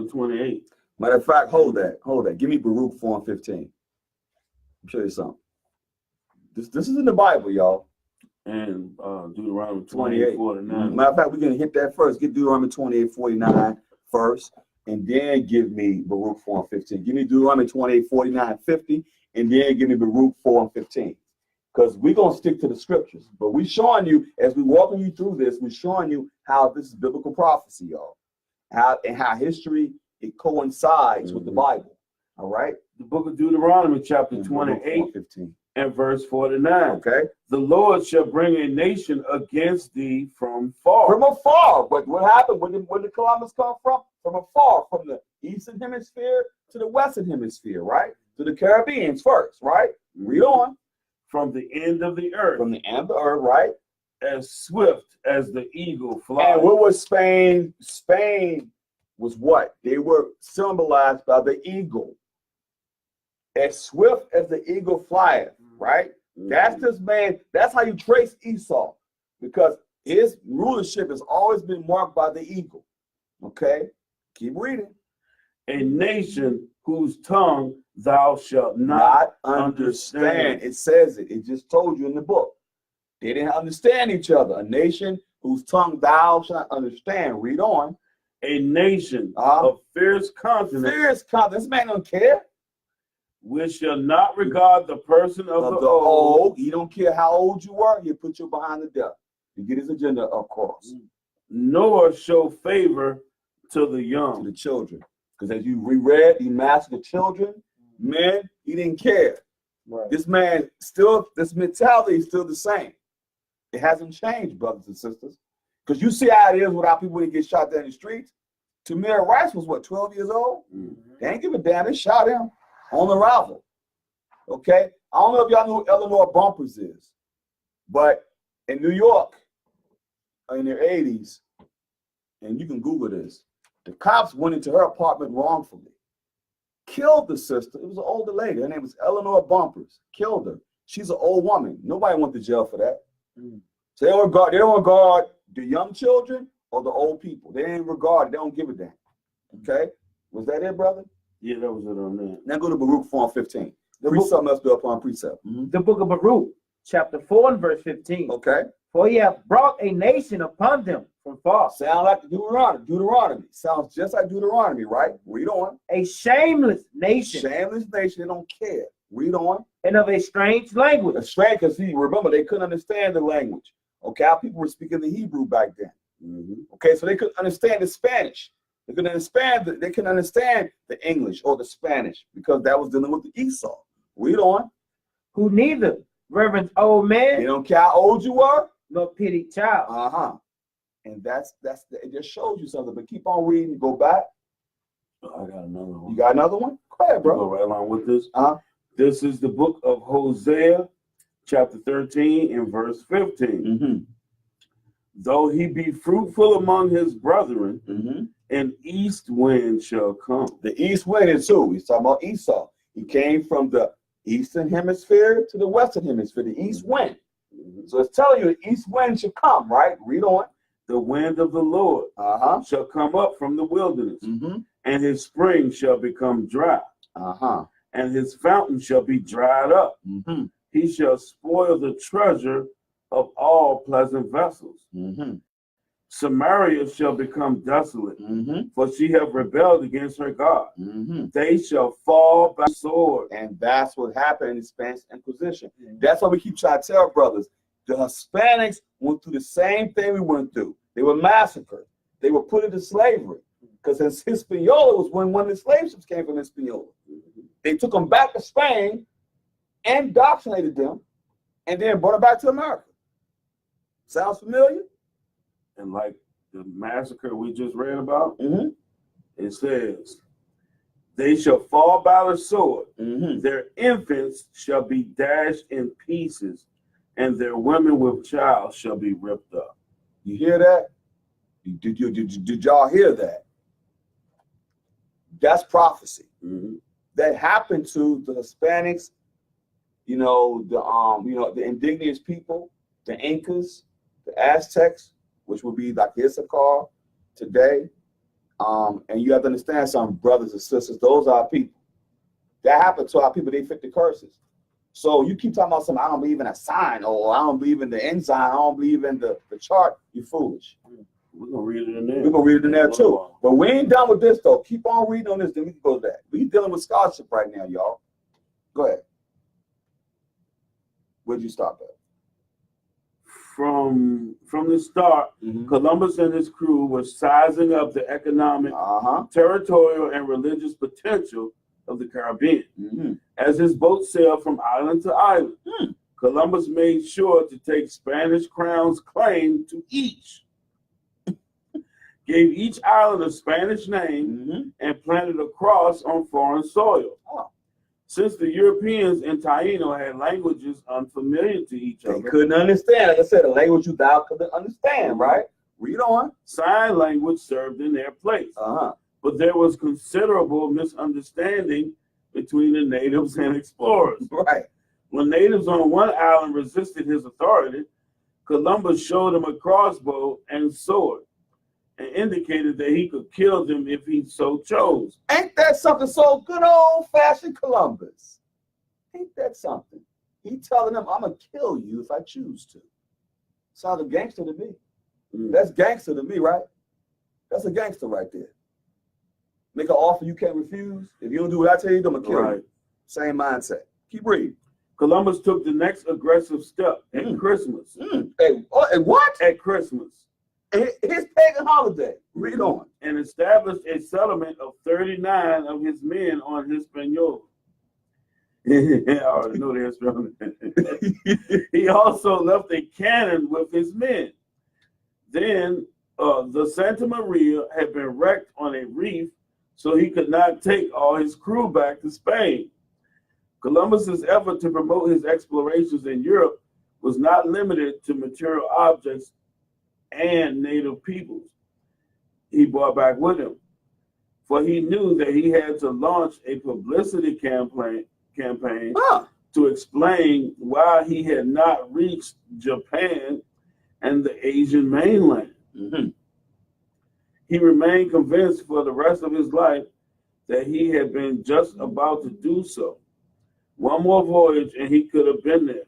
28. Matter of fact, hold that. Give me Baruch 4:15. I'll show you something. This is in the Bible, y'all. And Deuteronomy 28:49. Matter of fact, we're going to hit that first. Get Deuteronomy 28:49 first, and then give me Baruch 4:15. Give me Deuteronomy 28:49-50, and then give me Baruch 4:15. Because we're going to stick to the scriptures. But we're showing you, as we're walking you through this, we're showing you how this is biblical prophecy, y'all. How history, it coincides with the Bible. All right? The book of Deuteronomy, chapter 28, and verse 49. Okay. The Lord shall bring a nation against thee from far. From afar. But what happened? Where did Columbus come from? From afar. From the eastern hemisphere to the western hemisphere, right? To the Caribbeans first, right? Read on. From the end of the earth. From the end of the earth, right? As swift as the eagle flies. And what was Spain? Spain was what? They were symbolized by the eagle. As swift as the eagle flieth, right? That's this man. That's how you trace Esau, because his rulership has always been marked by the eagle. Okay? Keep reading. A nation whose tongue thou shalt not understand. It says it. It just told you in the book. They didn't understand each other. A nation whose tongue thou shalt not understand. Read on. A nation of fierce continence. Fierce continence. This man don't care. We shall not regard the person of the old. He don't care how old you are. He'll put you behind the death to get his agenda across. Nor show favor to the young. To the children. Because as you reread, he mastered the children. Men, he didn't care. Right. This man this mentality is still the same. It hasn't changed, brothers and sisters. Because you see how it is without people that get shot down the streets. Tamir Rice was what, 12 years old? They ain't give a damn. They shot him on arrival. Okay? I don't know if y'all know who Eleanor Bumpers is, but in New York, in their 80s, and you can Google this, the cops went into her apartment wrongfully, killed the sister. It was an older lady. Her name was Eleanor Bumpers. Killed her. She's an old woman. Nobody went to jail for that. So they don't regard the young children or the old people. They ain't regard. They don't give a damn. Okay? Was that it, brother? Yeah, that was it on that. Now go to Baruch 4:15. Precept must be upon precept. The book of Baruch, chapter 4 and verse 15. Okay. For he hath brought a nation upon them from far. Sound like Deuteronomy. Sounds just like Deuteronomy, right? Read on. A shameless nation. Shameless nation. They don't care. Read on. And of a strange language. A strange, because remember, they couldn't understand the language. Okay, how people were speaking the Hebrew back then. Okay, so they couldn't understand the Spanish. They couldn't understand the English or the Spanish, because that was dealing with the Esau. Read on. Who neither reverence old man. They don't care how old you were. Nor pity child. And it just shows you something. But keep on reading. Go back. I got another one. You got another one? Go ahead, bro. Go right along with this. This is the book of Hosea, chapter 13 and verse 15. Though he be fruitful among his brethren, an east wind shall come. The east wind is who? He's talking about Esau. He came from the eastern hemisphere to the western hemisphere, the east wind. So it's telling you the east wind should come, right? Read on. The wind of the Lord shall come up from the wilderness, and his spring shall become dry, and his fountain shall be dried up. He shall spoil the treasure of all pleasant vessels. Samaria shall become desolate, for she have rebelled against her God. They shall fall by sword. And that's what happened in the Spanish Inquisition. That's why we keep trying to tell brothers. The Hispanics went through the same thing we went through. They were massacred. They were put into slavery. Because Hispaniola was when one of the slave ships came from Hispaniola. They took them back to Spain, indoctrinated them, and then brought them back to America. Sounds familiar? And like the massacre we just read about, it says, They shall fall by the sword. Mm-hmm. Their infants shall be dashed in pieces, and their women with child shall be ripped up. You hear that? Did y'all hear that? That's prophecy. Mm-hmm. That happened to the Hispanics, the indigenous people, the Incas, the Aztecs, which would be like Issachar today. And you have to understand something, brothers and sisters, those are our people. That happened to our people, they fit the curses. So you keep talking about something, I don't believe in a sign, or I don't believe in the ensign, I don't believe in the chart, you're foolish. We're going to read it in there. We're going to read it in there too. But we ain't done with this though. Keep on reading on this, then we can go to that. We dealing with scholarship right now, y'all. Go ahead. Where'd you stop at? From the start, Columbus and his crew were sizing up the economic, territorial, and religious potential of the Caribbean. As his boat sailed from island to island, Columbus made sure to take Spanish crown's claim to each, gave each island a Spanish name, and planted a cross on foreign soil. Since the Europeans in Taino had languages unfamiliar to each other, they couldn't understand. Like I said, a language you thou couldn't understand, right? Read on. Sign language served in their place. But there was considerable misunderstanding between the natives and explorers. Right. When natives on one island resisted his authority, Columbus showed them a crossbow and sword and indicated that he could kill them if he so chose. Ain't that something? So good old-fashioned Columbus. Ain't that something? He telling them, I'm going to kill you if I choose to. Sounds a gangster to me. That's gangster to me, right? That's a gangster right there. Make an offer you can't refuse. If you don't do what I tell you, I'm going to kill you. Same mindset. Keep reading. Columbus took the next aggressive step at Christmas. Hey, what? At Christmas. His pagan holiday. Read on. And established a settlement of 39 of his men on Hispaniola. I already know the Hispaniola. He also left a cannon with his men. Then the Santa Maria had been wrecked on a reef, so he could not take all his crew back to Spain. Columbus's effort to promote his explorations in Europe was not limited to material objects and native peoples he brought back with him, for he knew that he had to launch a publicity campaign to explain why he had not reached Japan and the Asian mainland. He remained convinced for the rest of his life that he had been just about to do so. One more voyage and he could have been there.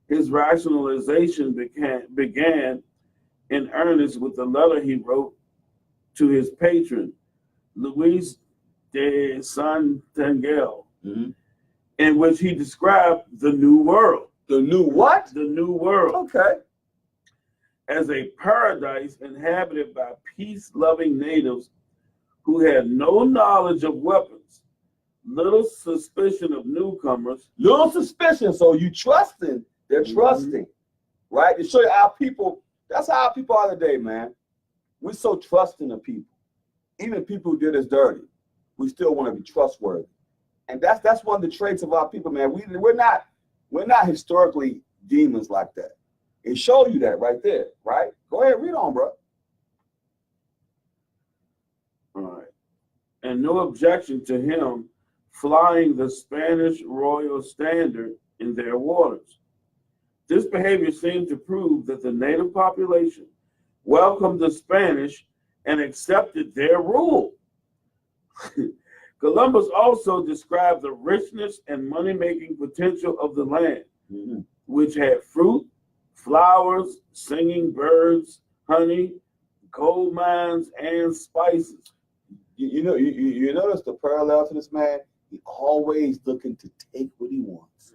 His rationalization began in earnest with the letter he wrote to his patron, Luis de Santangel, in which he described the New World. The new what? The New World. Okay. As a paradise inhabited by peace-loving natives who had no knowledge of weapons, little suspicion of newcomers. Little suspicion, so you trusting, they're trusting, right? To show you our people, that's how our people are today, man. We're so trusting of people. Even people who did us dirty, we still want to be trustworthy. And that's one of the traits of our people, man. We're not historically demons like that. It shows you that right there, right? Go ahead, read on, bro. All right. And no objection to him flying the Spanish royal standard in their waters. This behavior seemed to prove that the native population welcomed the Spanish and accepted their rule. Columbus also described the richness and money-making potential of the land, which had fruit, flowers, singing birds, honey, gold mines, and spices. You notice the parallel to this man? He always looking to take what he wants.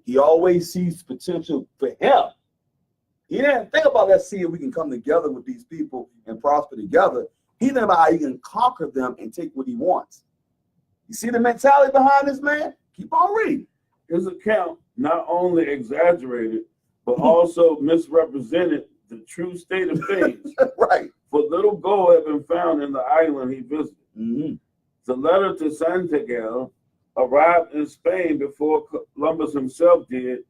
He always sees potential for him. He didn't think about, let's see if we can come together with these people and prosper together. He thought about how he can conquer them and take what he wants. You see the mentality behind this man? Keep on reading. His account not only exaggerated, but also misrepresented the true state of things. Right. For little gold had been found in the island he visited. The letter to Santiago arrived in Spain before Columbus himself did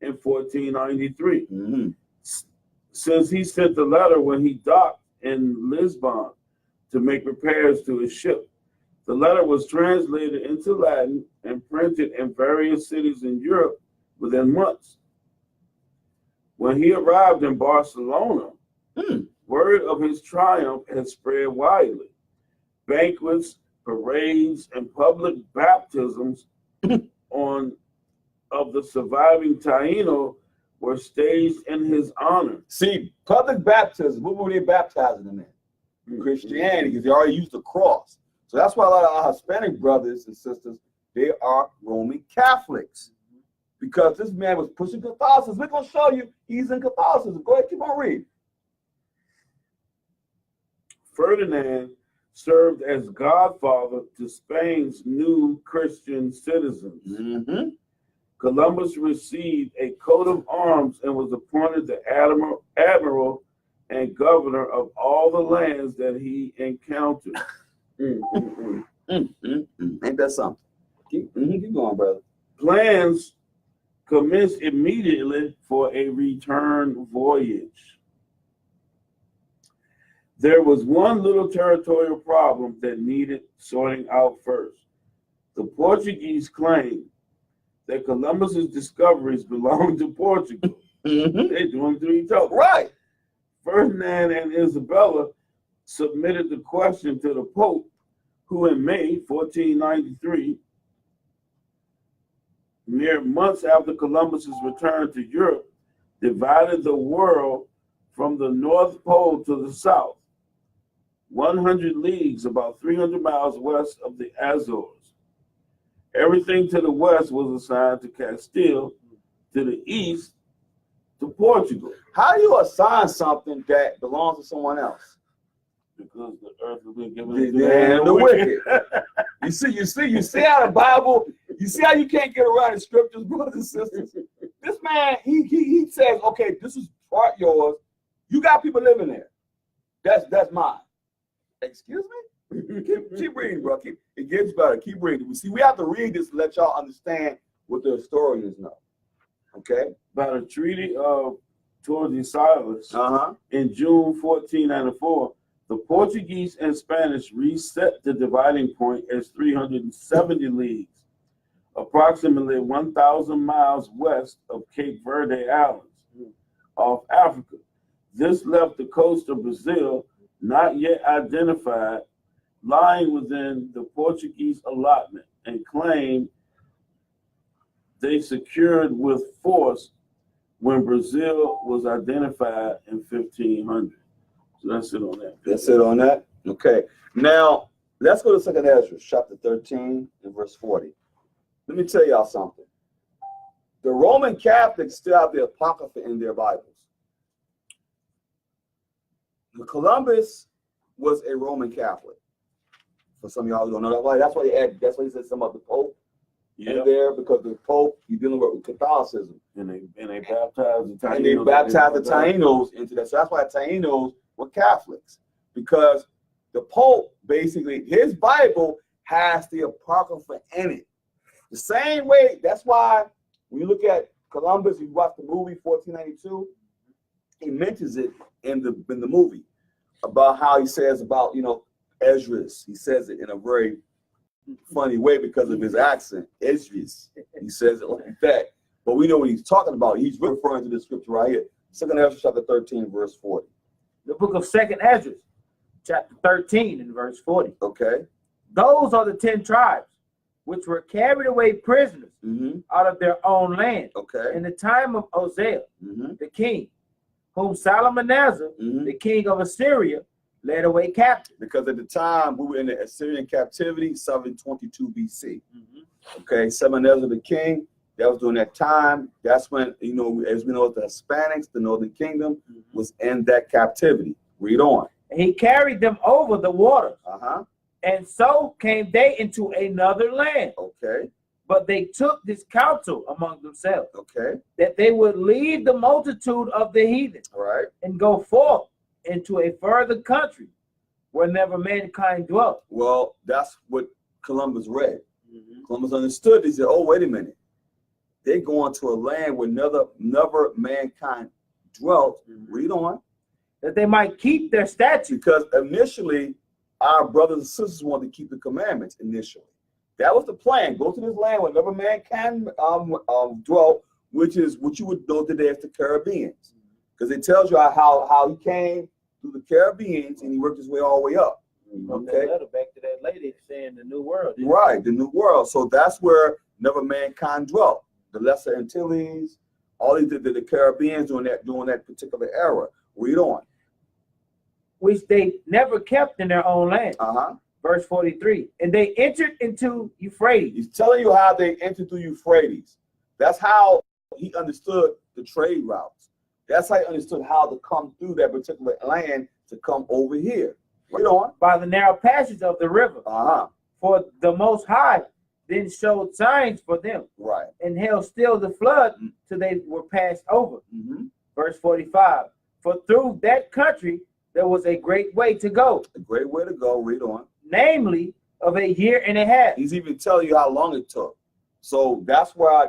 in 1493. Mm-hmm. Since he sent the letter when he docked in Lisbon to make repairs to his ship. The letter was translated into Latin and printed in various cities in Europe within months. When he arrived in Barcelona, word of his triumph had spread widely. Banquets, parades, and public baptisms of the surviving Taino were staged in his honor. See, public baptism, what were they baptizing them in? Christianity, because they already used the cross. So that's why a lot of our Hispanic brothers and sisters, they are Roman Catholics. Because this man was pushing Catholicism. We're going to show you he's in Catholicism. Go ahead, keep on reading. Ferdinand served as godfather to Spain's new Christian citizens. Mm-hmm. Columbus received a coat of arms and was appointed the admiral and governor of all the lands that he encountered. Ain't that something? Keep going, brother. Plans commenced immediately for a return voyage. There was one little territorial problem that needed sorting out first. The Portuguese claimed that Columbus's discoveries belonged to Portugal. They're doing to each other. Right. Ferdinand and Isabella submitted the question to the Pope, who in May 1493, mere months after Columbus's return to Europe, divided the world from the North Pole to the south, 100 leagues, about 300 miles west of the Azores. Everything to the west was assigned to Castile, to the east to Portugal. How do you assign something that belongs to someone else? Because the earth has been given to The hand of the wicked. You see how the Bible, you see how you can't get around the scriptures, brothers and sisters. This man, he says, okay, this is part yours. You got people living there. That's mine. Excuse me? keep reading, bro. It gets better. Keep reading. See, we have to read this to let y'all understand what the historians know. Okay? By the Treaty of Tordesillas in June 1494, the Portuguese and Spanish reset the dividing point as 370 leagues, approximately 1,000 miles west of Cape Verde Islands, off Africa. This left the coast of Brazil, not yet identified, lying within the Portuguese allotment, and claimed they secured with force when Brazil was identified in 1500. So that's it on that. That's it on that? Okay. Now, let's go to 2nd Ezra, chapter 13 and verse 40. Let me tell y'all something. The Roman Catholics still have the Apocrypha in their Bibles. Columbus was a Roman Catholic. For some of y'all who don't know that, that's why he said some of the Pope in there, because the Pope, you're dealing with Catholicism. And they baptized the Tainos. And they baptized the Tainos into that. So that's why Tainos were Catholics. Because the Pope, basically, his Bible has the Apocrypha in it. The same way, that's why when you look at Columbus, you watch the movie 1492, he mentions it in the movie about how he says about, Esdras. He says it in a very funny way because of his accent. Esdras. He says it like that. But we know what he's talking about. He's referring to the scripture right here. 2nd Ezra chapter 13, verse 40. The book of 2nd Ezra, chapter 13 and verse 40. Okay. Those are the 10 tribes which were carried away prisoners out of their own land in the time of Hosea, the king, whom Salmanassar, the king of Assyria, led away captive. Because at the time we were in the Assyrian captivity, 722 BC. Okay, Salmanassar the king, that was during that time. That's when, as we know, the Hispanics, the Northern Kingdom, was in that captivity. Read on. And he carried them over the waters. And so came they into another land. Okay. But they took this counsel among themselves. Okay. That they would leave the multitude of the heathen. All right. And go forth into a further country where never mankind dwelt. Well, that's what Columbus read. Columbus understood. He said, "Oh, wait a minute. They're going to a land where never mankind dwelt." Read on. That they might keep their statutes. Because initially, our brothers and sisters wanted to keep the commandments. Initially, that was the plan. Go to this land where never mankind dwelt, which is what you would know today as the Caribbean. Because it tells you how he came through the Caribbean and he worked his way all the way up. Okay. Letter back to that lady saying the New World. Right, the New World. So that's where never mankind dwelt. The Lesser Antilles, all these the Caribbeans during that particular era. Read on. Which they never kept in their own land. Verse 43. And they entered into Euphrates. He's telling you how they entered through Euphrates. That's how he understood the trade routes. That's how he understood how to come through that particular land to come over here. Read on. By the narrow passage of the river. For the Most High then showed signs for them. Right. And held still the flood till they were passed over. Verse 45. For through that country there was a great way to go. A great way to go. Read on. Namely, of a year and a half. He's even telling you how long it took. So that's why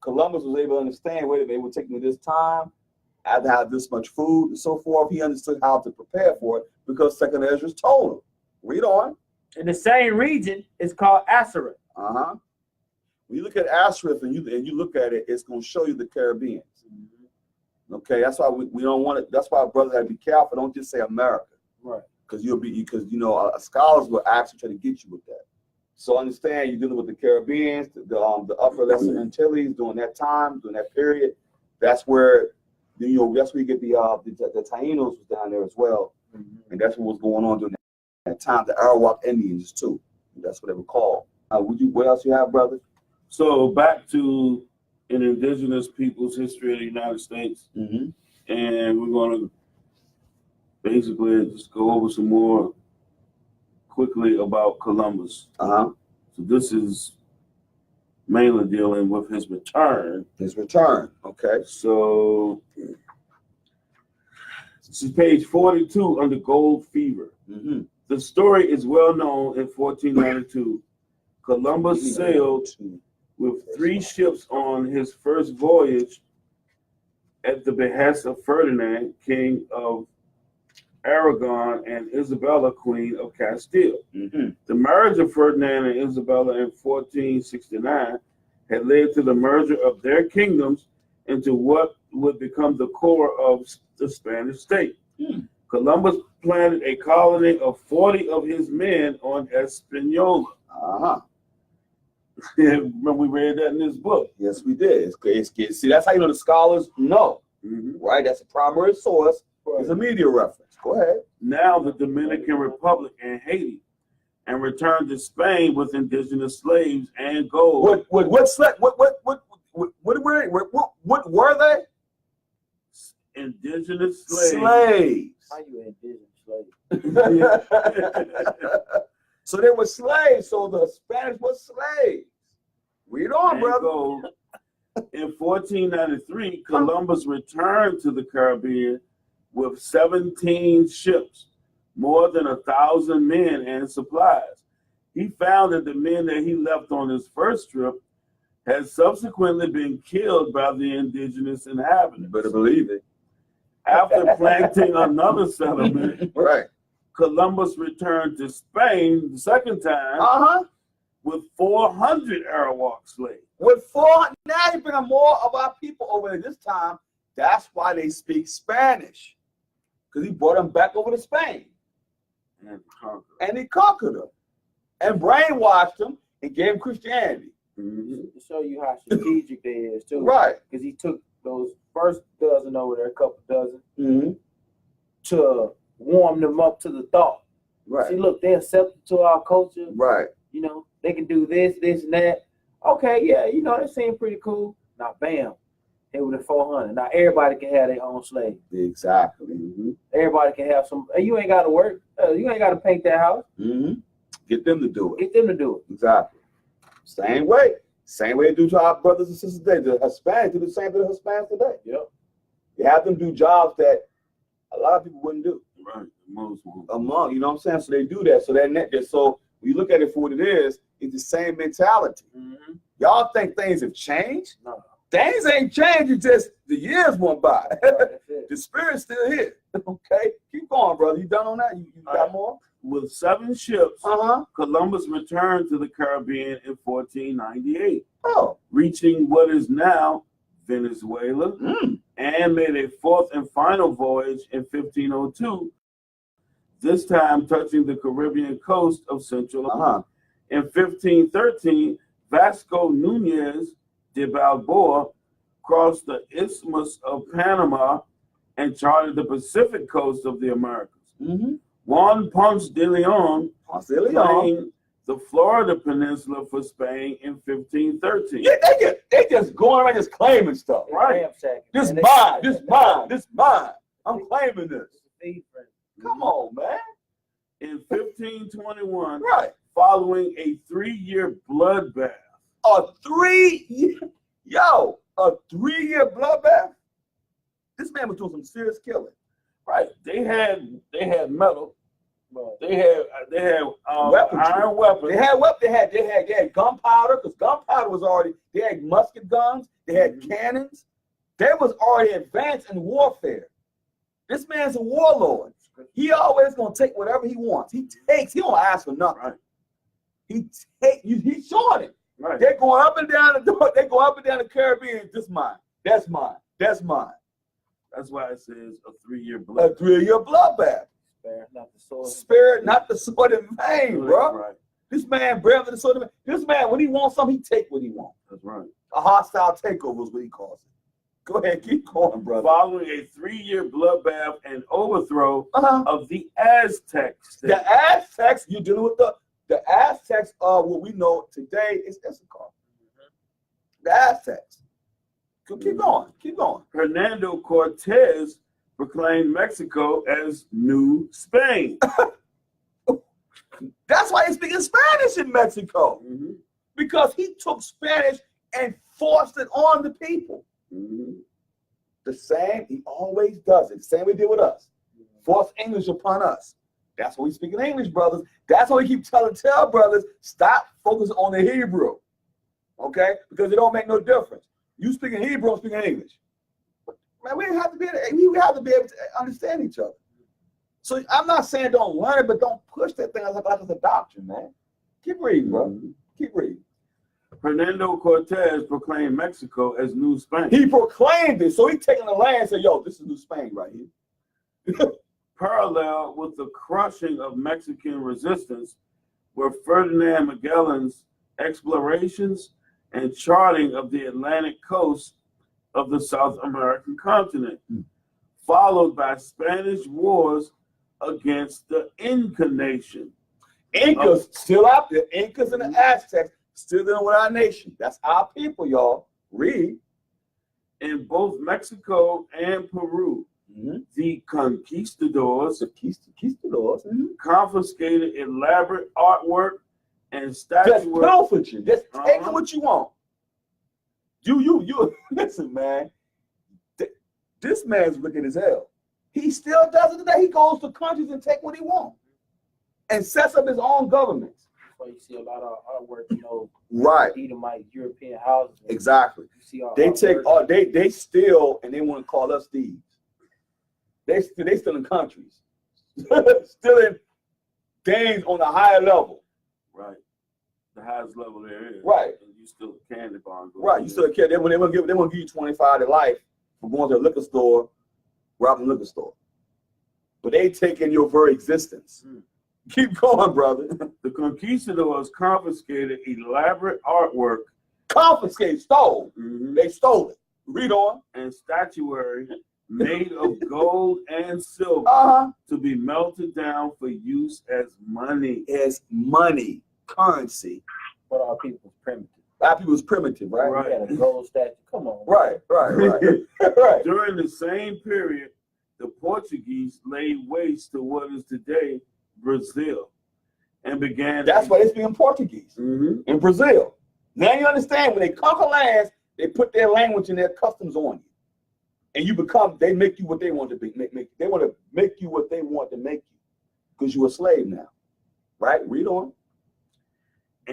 Columbus was able to understand, wait a minute, it would take me this time. I had to have this much food and so forth. He understood how to prepare for it because Second Ezra told him. Read on. In the same region, it's called Asherah. When you look at Asherah and you look at it, it's going to show you the Caribbeans. Okay, that's why we don't want it. That's why brothers have to be careful. Don't just say America. Right. Because scholars will actually try to get you with that. So understand you're dealing with the Caribbeans, the upper Lesser Antilles during that time, during that period. That's where that's where you get the Taínos was down there as well, and that's what was going on during that time. The Arawak Indians too. That's what they were called. What else you have, brother? So back to an indigenous people's history of the United States, and we're going to basically just go over some more quickly about Columbus. So this is mainly dealing with his return. Okay. So this is page 42 under Gold Fever. The story is well known. In 1492, Columbus sailed with 3 ships on his first voyage at the behest of Ferdinand, King of Aragon, and Isabella, Queen of Castile. The marriage of Ferdinand and Isabella in 1469 had led to the merger of their kingdoms into what would become the core of the Spanish state. Columbus planted a colony of 40 of his men on Hispaniola. Remember we read that in this book. Yes, we did. See, that's how you know the scholars know, right? That's a primary source. It's a media reference. Go ahead. Now the Dominican Republic and Haiti, and returned to Spain with indigenous slaves and gold. What were they? Indigenous slaves. How you indigenous slave? So they were slaves. So the Spanish were slaves. Read on, brother. Gold. In 1493, Columbus returned to the Caribbean with 17 ships, more than 1,000 men and supplies. He found that the men that he left on his first trip had subsequently been killed by the indigenous inhabitants. Better believe it. After planting another settlement, right, Columbus returned to Spain the second time with 400 Arawak slaves. With 400, now you bring more of our people over there this time. That's why they speak Spanish, because he brought them back over to Spain. And he conquered them and brainwashed them and gave them Christianity. To show you how strategic they is too. Right. Because he took those first dozen over there, a couple dozen, to warm them up to the thought. Right. See, look, they're accepted to our culture. Right. You know, they can do this, this, and that. Okay, yeah, you know, they seem pretty cool. Now, bam, here with the 400. Now, everybody can have their own slave. Exactly. Everybody can have some. You ain't got to work. You ain't got to paint that house. Get them to do it. Get them to do it. Exactly. Same way. Same way they do to our brothers and sisters today. The Hispanics do the same to the Hispanics today. Yep. You have them do jobs that a lot of people wouldn't do. Right. Most won't. You know what I'm saying? So they do that. So that so when you look at it for what it is, it's the same mentality. Mm-hmm. Y'all think things have changed? No. Things ain't changed. It's just the years went by. Right, that's it. The spirit's still here. Okay, keep going, brother. You done on that? You got right. more? With 7 ships, Uh-huh. Columbus returned to the Caribbean in 1498, Oh. reaching what is now Venezuela, Mm. and made a 4th and final voyage in 1502, this time touching the Caribbean coast of Central America. In 1513, Vasco Nunez de Balboa crossed the Isthmus of Panama and charted the Pacific coast of the Americas. Mm-hmm. Juan Ponce de Leon Leon. claimed the Florida Peninsula for Spain in 1513. Yeah, they just going around just claiming stuff, right? This mine, this mine, this mine. I'm claiming this. Come on, man. In 1521, Right. following a 3-year bloodbath. A 3-year bloodbath. This man was doing some serious killing. Right. They had metal. Right. They had iron weapons. They had gunpowder, because gunpowder was already. They had musket guns. They had cannons. They was already advanced in warfare. This man's a warlord. He always gonna take whatever he wants. He don't ask for nothing. Right. He's showing it. Right. They're going up and down the door. They go up and down the Caribbean. This mine. That's mine. That's mine. That's why it says a 3-year A bloodbath. 3-year bloodbath. Spare not the sword. Spare not the sword in vain, bro. Right. This man bravely the sword in vain. This man, when he wants something, he take what he wants. That's right. A hostile takeover is what he calls it. Go ahead, keep going, brother. Following a 3-year bloodbath and overthrow Uh-huh. of the Aztecs. The Aztecs, you're dealing with the Aztecs are what we know today is Issachar. The Aztecs. Keep going. Keep going. Hernando Cortez proclaimed Mexico as New Spain. That's why he's speaking Spanish in Mexico. Mm-hmm. Because he took Spanish and forced it on the people. Mm-hmm. The same, he always does it. The same way he did with us. Force English upon us. That's why we speak in English, brothers. That's why we keep tell brothers, stop focusing on the Hebrew. Okay? Because it don't make no difference. You speak in Hebrew, I'm speaking English. Man, we have to be able to understand each other. So I'm not saying don't learn it, but don't push that thing like it's a doctrine, man. Keep reading, bro. Mm-hmm. Keep reading. Hernando Cortez proclaimed Mexico as New Spain. He proclaimed it. So he taking the land and said, yo, this is New Spain right here. Parallel with the crushing of Mexican resistance were Ferdinand Magellan's explorations and charting of the Atlantic coast of the South American continent, followed by Spanish wars against the Inca nation. Incas still out there. Incas and the Aztecs still dealing with our nation. That's our people, y'all. Read. In both Mexico and Peru, the conquistadors confiscated elaborate artwork and Just statuary. pilfering. Just taking what you want. You listen, man. This man's wicked as hell. He still does it today. He goes to countries and take what he wants and sets up his own governments. That's why you see a lot of artwork, Right. Edomite European houses. Exactly. You see all They artwork. take all they steal and they want to call us thieves. They stealing countries, stealing things on a higher level. Right. The highest level there is. Right. And you still a candy bar. Right. You still a kid. They want to give you 25 to life for going to a liquor store, robbing a liquor store. But they taking your very existence. Keep going, brother. The conquistadors confiscated elaborate artwork. Confiscate, stole. They stole it. Read on. And statuary made of gold and silver to be melted down for use as money. As money, currency. But our people's primitive. Our people's primitive, right? We had a gold statue. Come on. Right. Right. During the same period, the Portuguese laid waste to what is today Brazil and began. That's why they speak in Portuguese in Brazil. Now you understand, when they conquer lands, they put their language and their customs on you. And you become, they make you what they want to be. They want to make you what they want to make you because you're a slave now. Right? Read on.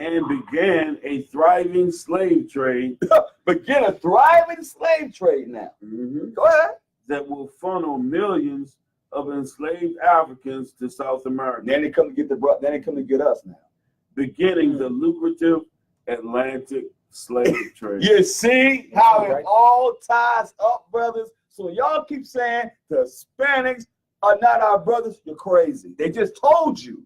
and began a thriving slave trade. Begin a thriving slave trade now. Go ahead. That will funnel millions of enslaved Africans to South America. Then they come to get us now. Beginning the lucrative Atlantic slave trade. You see how it all ties up, brothers? So y'all keep saying the Hispanics are not our brothers. You're crazy. They just told you.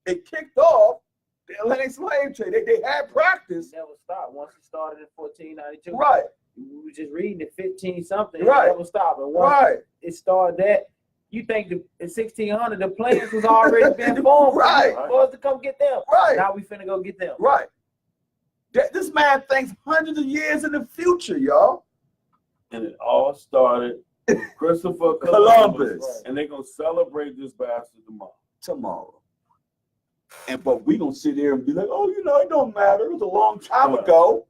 It kicked off the Atlantic slave trade. They had practice. It never stopped. Once it started in 1492. Right. We were just reading it 15 something. Right. It never stopped. And once it started that, you think in 1600 the plans was already been formed Right. for us to come get them. Right. Now we finna go get them. Right. This man thinks hundreds of years in the future, y'all. And it all started with Christopher Columbus. Right. And they're going to celebrate this bastard tomorrow. But we gonna sit here and be like, oh, it don't matter. It was a long time ago.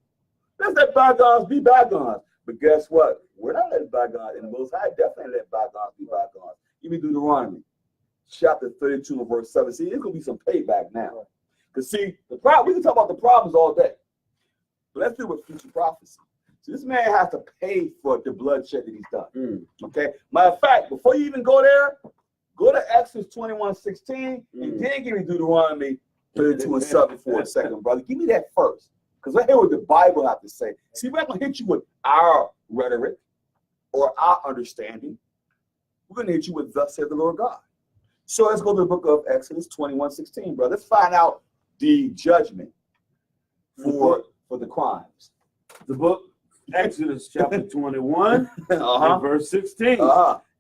Let's let bygones be bygones. But guess what? We're not letting bygones, and the Most High definitely let bygones be bygones. Give me Deuteronomy, chapter 32 and verse 7. See, it's gonna be some payback now. Because see, the problem, we can talk about the problems all day. But let's deal with future prophecy. So this man has to pay for the bloodshed that he's done. Okay? Matter of fact, before you even go there, go to Exodus 21:16 and then give me Deuteronomy 32 and 7 for a second, brother. Give me that first. Because I hear what the Bible have to say. See, we're not going to hit you with our rhetoric or our understanding. We're going to hit you with thus said the Lord God. So let's go to the book of Exodus 21:16, brother. Let's find out the judgment for the crimes. The book, Exodus chapter 21 and verse 16.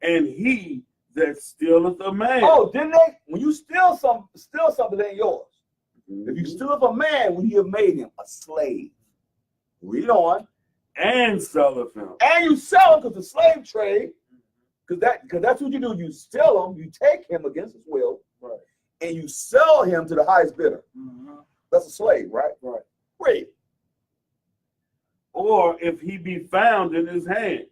And he that stealeth a man. Oh, didn't they? When you steal something, it ain't yours. If you steal of a man, when you have made him a slave. Read on. And selleth him. And you sell him, because the slave trade, because that's what you do. You sell him, you take him against his will, and you sell him to the highest bidder. That's a slave, right? Right. Read. Or if he be found in his hand.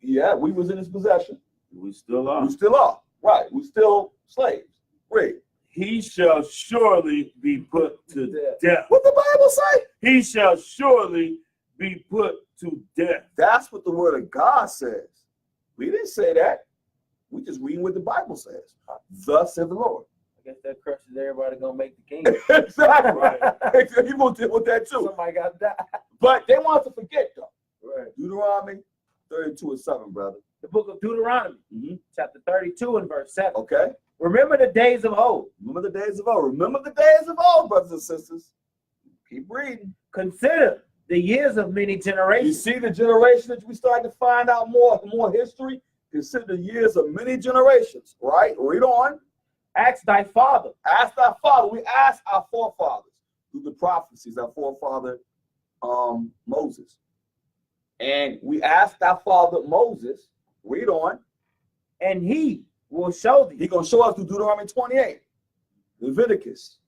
Yeah, we was in his possession. We still are. We still are. Right. We still slaves. Read. He shall surely be put to death. What the Bible say? He shall surely be put to death. That's what the word of God says. We didn't say that. We just reading what the Bible says. Thus said the Lord. I guess that crushes everybody gonna make the king. Exactly. You gonna deal with that too. Somebody got to die. But they want to forget though. Right. Deuteronomy 32 and 7, brother. The book of Deuteronomy, chapter 32 and verse 7. Okay. Remember the days of old. Remember the days of old. Remember the days of old, brothers and sisters. Keep reading. Consider the years of many generations. You see the generation that we started to find out more history? Consider the years of many generations, right? Read on. Ask thy father. Ask thy father. We asked our forefathers through the prophecies, our forefather Moses. And we asked our father Moses, read on. And he will show thee. He's going to show us through Deuteronomy 28, Leviticus.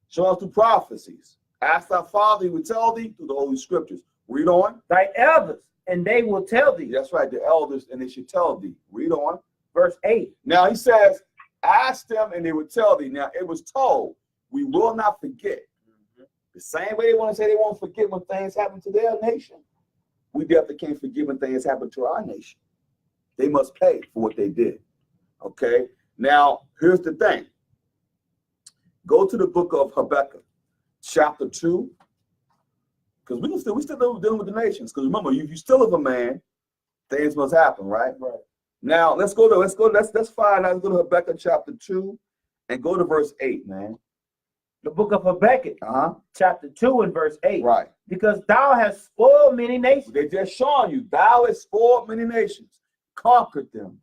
Show us through prophecies. Ask thy father, he will tell thee through the Holy Scriptures. Read on. Thy elders, and they will tell thee. That's right, the elders, and they should tell thee. Read on. Verse 8. Now he says, ask them, and they will tell thee. Now it was told, we will not forget. The same way they want to say they won't forget when things happen to their nation. We definitely can't forgive when things happen to our nation. They must pay for what they did. Okay? Now, here's the thing. Go to the book of Habakkuk, chapter 2. Because we still dealing with the nations. Because remember, if you still have a man, things must happen, right? Right. Now let's find out. Let's go to Habakkuk chapter 2 and go to verse 8, man. The book of Habakkuk, chapter 2 and verse 8. Right. Because thou hast spoiled many nations. They just showing you, thou hast spoiled many nations, conquered them,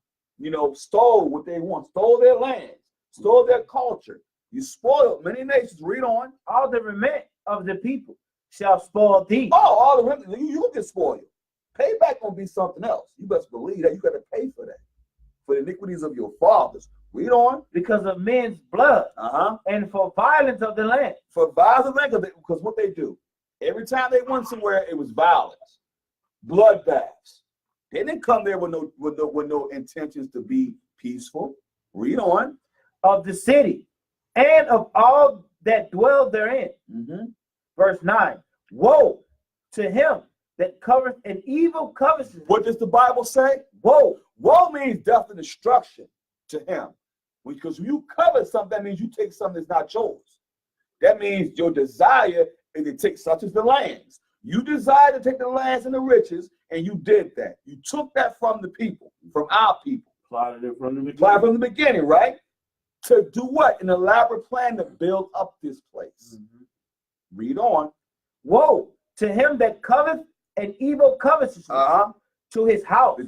stole what they want, stole their lands, stole their culture. You spoiled many nations. Read on. All the remnant of the people shall spoil thee. Oh, all the remnant, you get spoiled. Payback gonna be something else. You best believe that. You got to pay for that, for the iniquities of your fathers. Read on. Because of men's blood, and for violence of the land. For violence of the land, because what they do, every time they went somewhere, it was violence, bloodbaths. They didn't come there with no intentions to be peaceful. Read on. Of the city, and of all that dwell therein. verse 9. Woe to him that covereth an evil covetousness. What does the Bible say? Woe. Woe means death and destruction to him. Because when you covet something, that means you take something that's not yours. That means your desire is to take such as the lands. You desire to take the lands and the riches, and you did that. You took that from the people, from our people. Plotted it from the beginning. Plotted from the beginning, right? To do what? An elaborate plan to build up this place. Read on. Woe to him that coveteth an evil covetousness to his house,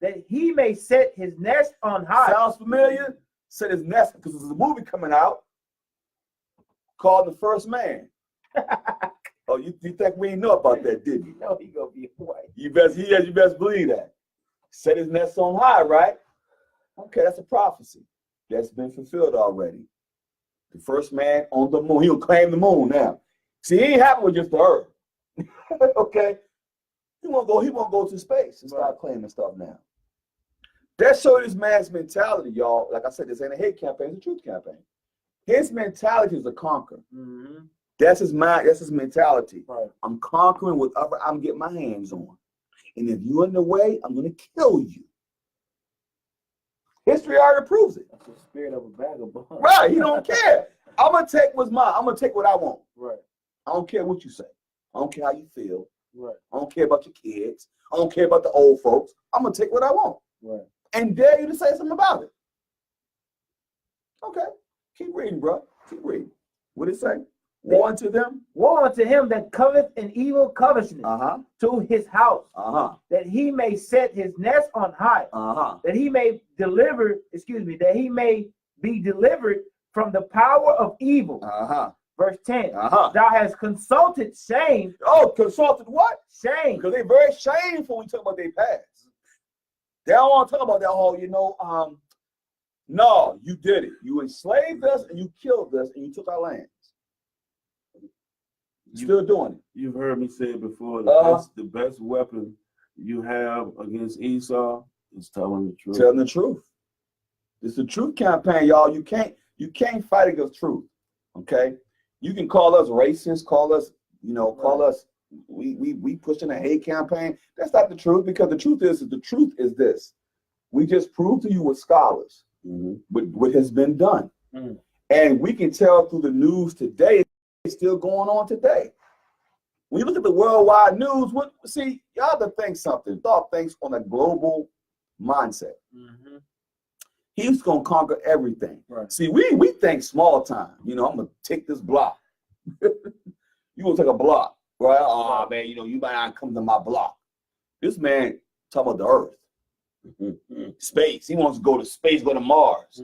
that he may set his nest on high. Sounds familiar? Set his nest, because there's a movie coming out called The First Man. Oh, you think we didn't know about that, did you? No, he gonna be white. You best believe that. Set his nest on high, right? Okay, that's a prophecy that's been fulfilled already. The first man on the moon. He'll claim the moon now. See, he ain't happy with just the earth. Okay? He won't go to space and start claiming stuff now. That shows this man's mentality, y'all. Like I said, this ain't a hate campaign, it's a truth campaign. His mentality is to conquer. That's his mind, that's his mentality. Right. I'm conquering whatever I'm getting my hands on. And if you're in the way, I'm going to kill you. History already proves it. That's the spirit of a vagabond. Right, he don't care. I'm going to take what's mine. I'm going to take what I want. Right. I don't care what you say. I don't care how you feel. Right. I don't care about your kids. I don't care about the old folks. I'm going to take what I want. Right. And dare you to say something about it. Okay. Keep reading, bro. Keep reading. What did it say? Woe unto them. Woe unto him that coveteth an evil covetousness to his house, that he may set his nest on high, that he may that he may be delivered from the power of evil. Verse 10. Thou hast consulted shame. Oh, consulted what? Shame. Because they're very shameful when we talk about their past. They don't want to talk about that whole, no, you did it. You enslaved us and you killed us and you took our lands. Still doing it. You've heard me say it before. The best weapon you have against Esau is telling the truth. Telling the truth. It's the truth campaign, y'all. You can't fight against truth. Okay? You can call us racist, call us, we pushing a hate campaign. That's not the truth, because the truth is this. We just proved to you with scholars what has been done. And we can tell through the news today, it's still going on today. When you look at the worldwide news, y'all have to think something. Thought thinks on a global mindset. He's gonna conquer everything. Right. See, we think small time. I'm gonna take this block. You gonna take a block, right? Oh man, you might not come to my block. This man talking about the earth. Space. He wants to go to space, go to Mars.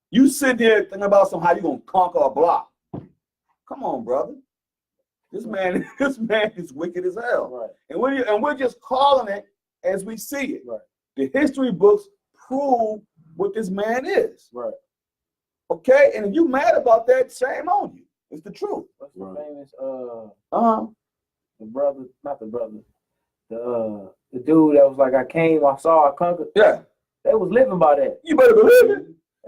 You sit there thinking about how you gonna conquer a block. Come on, brother. This man is wicked as hell. Right. And we're just calling it as we see it. Right. The history books prove what this man is. Right. Okay? And if you mad about that, shame on you. It's the truth. What's the famous the dude that was like, I came, I saw, I conquered. Yeah. They was living by that. You better believe it.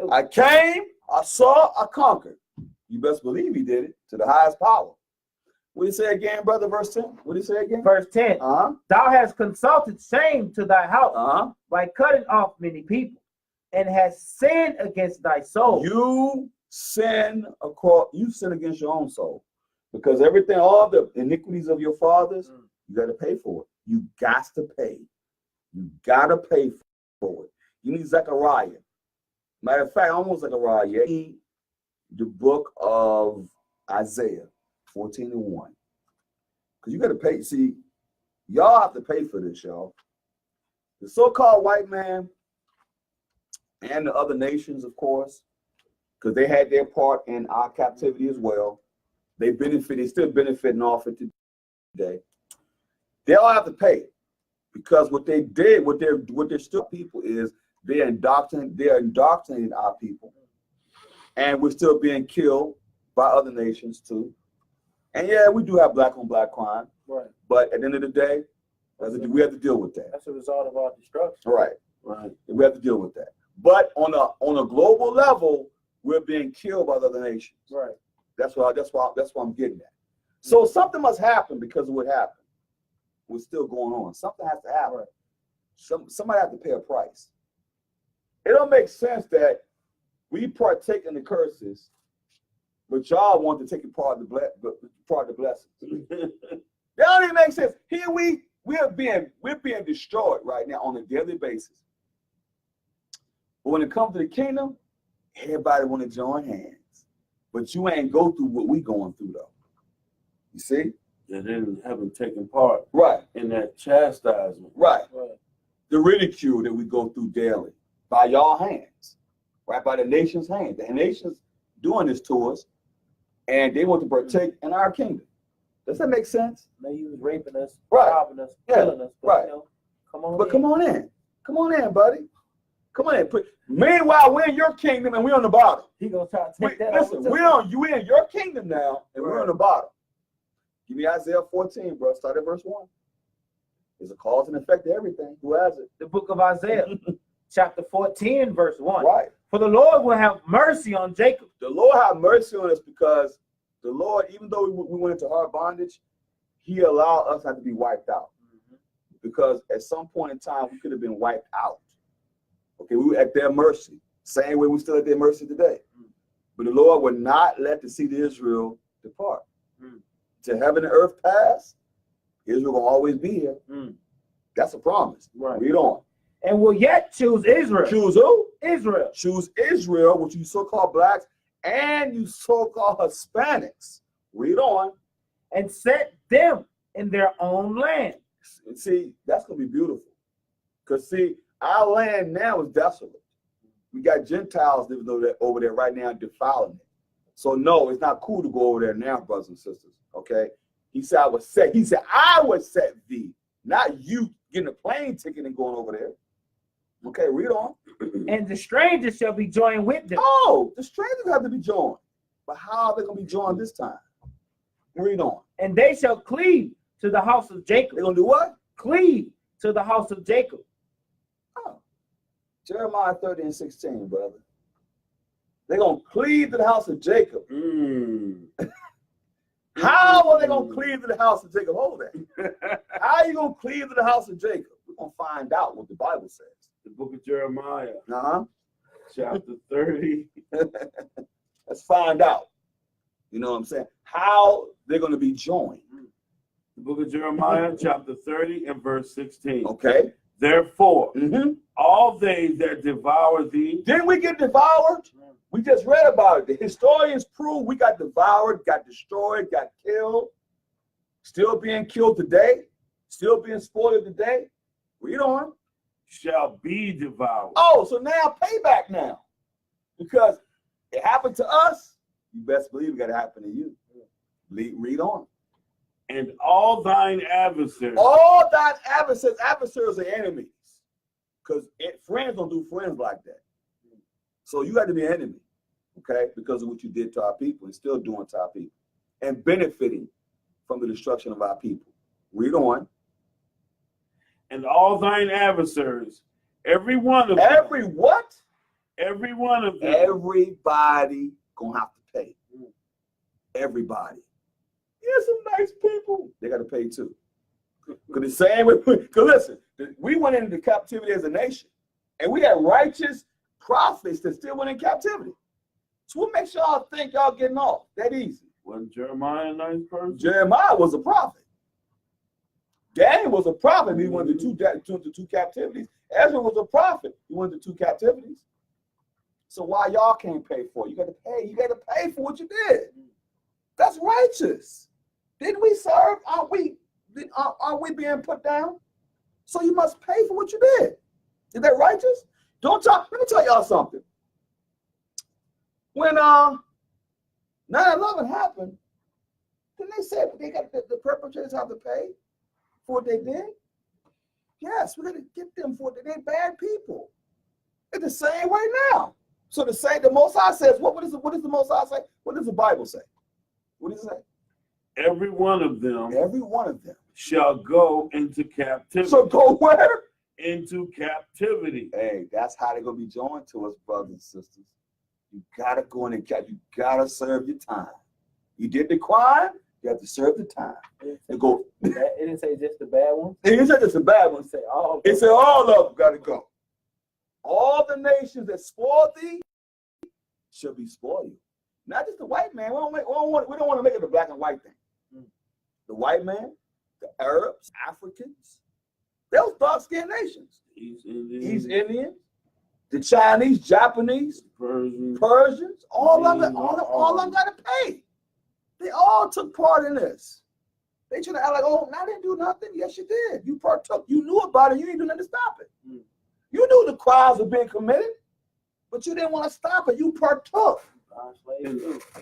I came, I saw, I conquered. You best believe he did it to the highest power. What did he say again, brother? Verse 10. What did he say again? Verse 10. Thou hast consulted shame to thy house by cutting off many people, and hast sinned against thy soul. You sin against your own soul, because everything, all the iniquities of your fathers, you got to pay for it. You got to pay. You got to pay for it. You need Zechariah. Matter of fact, almost Zechariah. The book of Isaiah 14:1. Because you got to pay. See, y'all have to pay for this, y'all. The so-called white man and the other nations, of course, because they had their part in our captivity as well. They still benefiting off it today. They all have to pay, because what they did, what they're still people is they're indoctrinating our people. And we're still being killed by other nations too. And yeah, we do have black on black crime. Right. But at the end of the day, we have to deal with that. That's a result of our destruction. Right. We have to deal with that. But on a global level, we're being killed by other nations. Right. That's why I'm getting at. So something must happen because of what happened. What's still going on. Something has to happen. Somebody has to pay a price. It don't make sense that we partake in the curses, but y'all want to take a part of the blessings. That don't even make sense. Here we're being destroyed right now on a daily basis. But when it comes to the kingdom, everybody want to join hands. But you ain't go through what we going through though. You see? They haven't taken part Right. in that chastisement. Right. The ridicule that we go through daily by y'all hands, right? By the nation's hand. The nation's doing this to us, and they want to partake in our kingdom. Does that make sense? They was raping us, Right. robbing us, killing us. But, Right. you know, come on. But come on in. Come on in, buddy. Come on in. Meanwhile, we're in your kingdom and we're on the bottom. He gonna try to take that. Listen, you in your kingdom now, and we're on the bottom. Give me Isaiah 14, bro. Start at verse 1. There's a cause and effect to everything. Who has it? The book of Isaiah, chapter 14, verse 1. Right. For the Lord will have mercy on Jacob. The Lord have mercy on us because the Lord, even though we went into hard bondage, he allowed us to have to be wiped out. Because at some point in time, we could have been wiped out. Okay, we were at their mercy. Same way we're still at their mercy today. But the Lord would not let the seed of Israel depart. To heaven and earth pass, Israel will always be here. That's a promise. Right. Read on. And will yet choose Israel. Choose who? Israel. Choose Israel, which you so-called blacks and you so-called Hispanics. Read on. And set them in their own land. See, that's going to be beautiful. Because, see, our land now is desolate. We got Gentiles living over there right now defiling it. So, no, it's not cool to go over there now, brothers and sisters. Okay? He said, I would set thee, not you getting a plane ticket and going over there. Okay, read on. And the strangers shall be joined with them. Oh, the strangers have to be joined. But how are they going to be joined this time? Read on. And they shall cleave to the house of Jacob. They're going to do what? Cleave to the house of Jacob. Oh. Jeremiah 30:16, brother. They're going to cleave to the house of Jacob. How are they going to cleave to the house of Jacob? Hold that. How are you going to cleave to the house of Jacob? We're going to find out what the Bible says. The book of Jeremiah, Uh-huh. chapter 30. Let's find out. You know what I'm saying? How they're going to be joined. The book of Jeremiah, chapter 30 and verse 16. Okay. Therefore, all they that devour thee. Didn't we get devoured? We just read about it. The historians prove we got devoured, got destroyed, got killed. Still being killed today. Still being spoiled today. Read on. Shall be devoured. Oh, so now payback now. Because it happened to us. You best believe it got to happen to you. Read on. And all thine adversaries. All thine adversaries are enemies. Because friends don't do friends like that. So you got to be an enemy, okay, because of what you did to our people and still doing to our people and benefiting from the destruction of our people. Read on. And all thine adversaries, every one of them. Every what? Every one of them. Everybody gonna have to pay. Everybody. Yeah, some nice people. They got to pay too. Because the same way, because listen, we went into captivity as a nation, and we had righteous prophets that still went in captivity. So what makes y'all think y'all getting off that easy? Wasn't Jeremiah a nice person? Jeremiah was a prophet. Daniel was a prophet. He went to two captivities. Ezra was a prophet. He went to 2 captivities. So why y'all can't pay for it? You got to pay. You got to pay for what you did. That's righteous. Didn't we serve? Aren't we being put down? So you must pay for what you did. Is that righteous? Let me tell y'all something. When 9/11 happened, didn't they say they got the perpetrators have to pay for what they did? Yes, we're gonna get them for it. They're bad people. It's the same way now. So the Most High says, what does the Most High say? What does the Bible say? What does it say? Every one of them. Every one of them shall go into captivity. So go where? Into captivity. Hey, that's how they're gonna be joined to us, brothers and sisters. You gotta go in and you gotta serve your time. You did the crime, You have to serve the time and go. It didn't say just the bad ones. It didn't say just the bad ones. It said all. It said all of them got to go. All the nations that spoil thee shall be spoiled. Not just the white man. We don't want to make it a black and white thing. The white man, the Arabs, Africans, those dark-skinned nations. East Indians, the Chinese, Japanese, Persians, all of them got to pay. They all took part in this. They trying to act like, oh, I didn't do nothing. Yes, you did. You partook. You knew about it. You didn't do nothing to stop it. You knew the crimes were being committed, but you didn't want to stop it. You partook.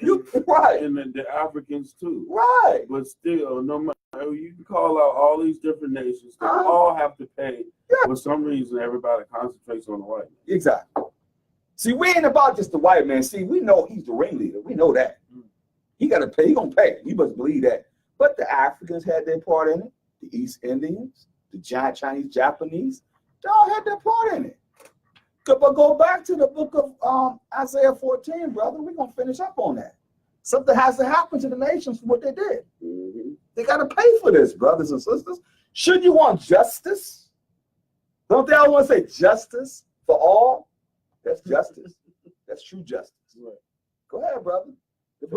You right. And the Africans too. Right. But still, no matter, you can call out all these different nations. They all have to pay. Yeah. For some reason, everybody concentrates on the white man. Exactly. See, we ain't about just the white man. See, we know he's the ringleader. We know that. He got to pay. He going to pay. You must believe that. But the Africans had their part in it. The East Indians, the Chinese, Japanese, they all had their part in it. But go back to the book of Isaiah 14, brother. We're going to finish up on that. Something has to happen to the nations for what they did. They got to pay for this, brothers and sisters. Should you want justice? Don't they all want to say justice for all? That's justice. That's true justice. Right. Go ahead, brother. The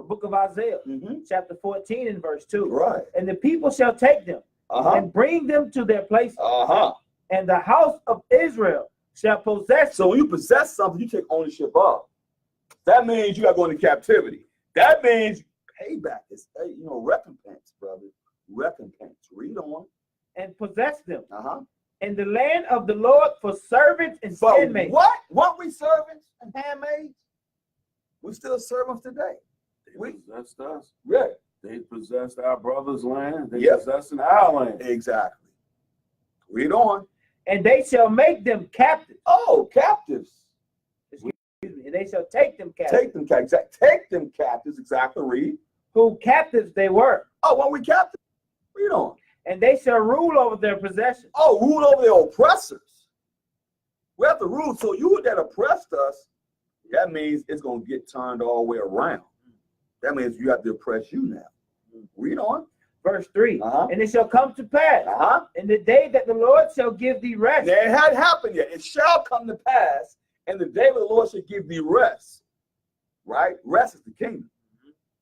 book of Isaiah, chapter 14 and verse 2. Right. And the people shall take them and bring them to their places. And the house of Israel shall possess. So when you possess something, you take ownership of. That means you got to go into captivity. That means payback. It's recompense, brother. Recompense. Read on. And possess them. In the land of the Lord for servants and handmaids. What? Weren't we servants and handmaids? We still servants today. They possessed us. Yeah. They possessed our brother's land. They possessed our land. Exactly. Read on. And they shall make them captives. Oh, captives. Excuse me. And they shall take them captives. Take them captives. Take them captives. Exactly. Read. Who captives they were. Oh, when we captives. Read on. And they shall rule over their possessions. Oh, rule over their oppressors. We have to rule. So you that oppressed us, that means it's going to get turned all the way around. That means you have to oppress you now. Read on. Verse 3. And it shall come to pass in the day that the Lord shall give thee rest. It hadn't happened yet. It shall come to pass in the day the Lord shall give thee rest. Right? Rest is the kingdom.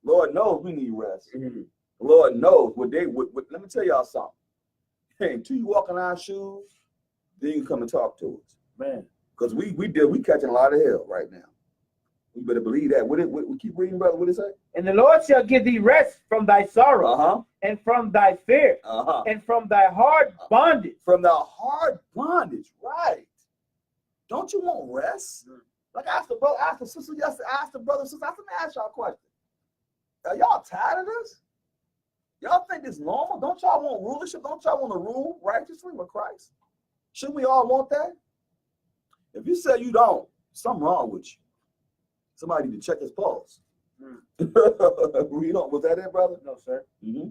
Lord knows we need rest. Lord knows what they would. Let me tell y'all something. Hey, until you walk in our shoes, then you can come and talk to us, man. Because we catching a lot of hell right now. We better believe that. We keep reading, brother. What it say? And the Lord shall give thee rest from thy sorrow, and from thy fear, and from thy hard bondage. From the hard bondage, right? Don't you want rest? Like I asked the brother, asked the sister yesterday, asked the brother, sister. I said, let me ask y'all a question. Are y'all tired of this? Y'all think it's normal? Don't y'all want rulership? Don't y'all want to rule righteously with Christ? Shouldn't we all want that? If you say you don't, something wrong with you. Somebody need to check his pulse. Was that it, brother? No, sir.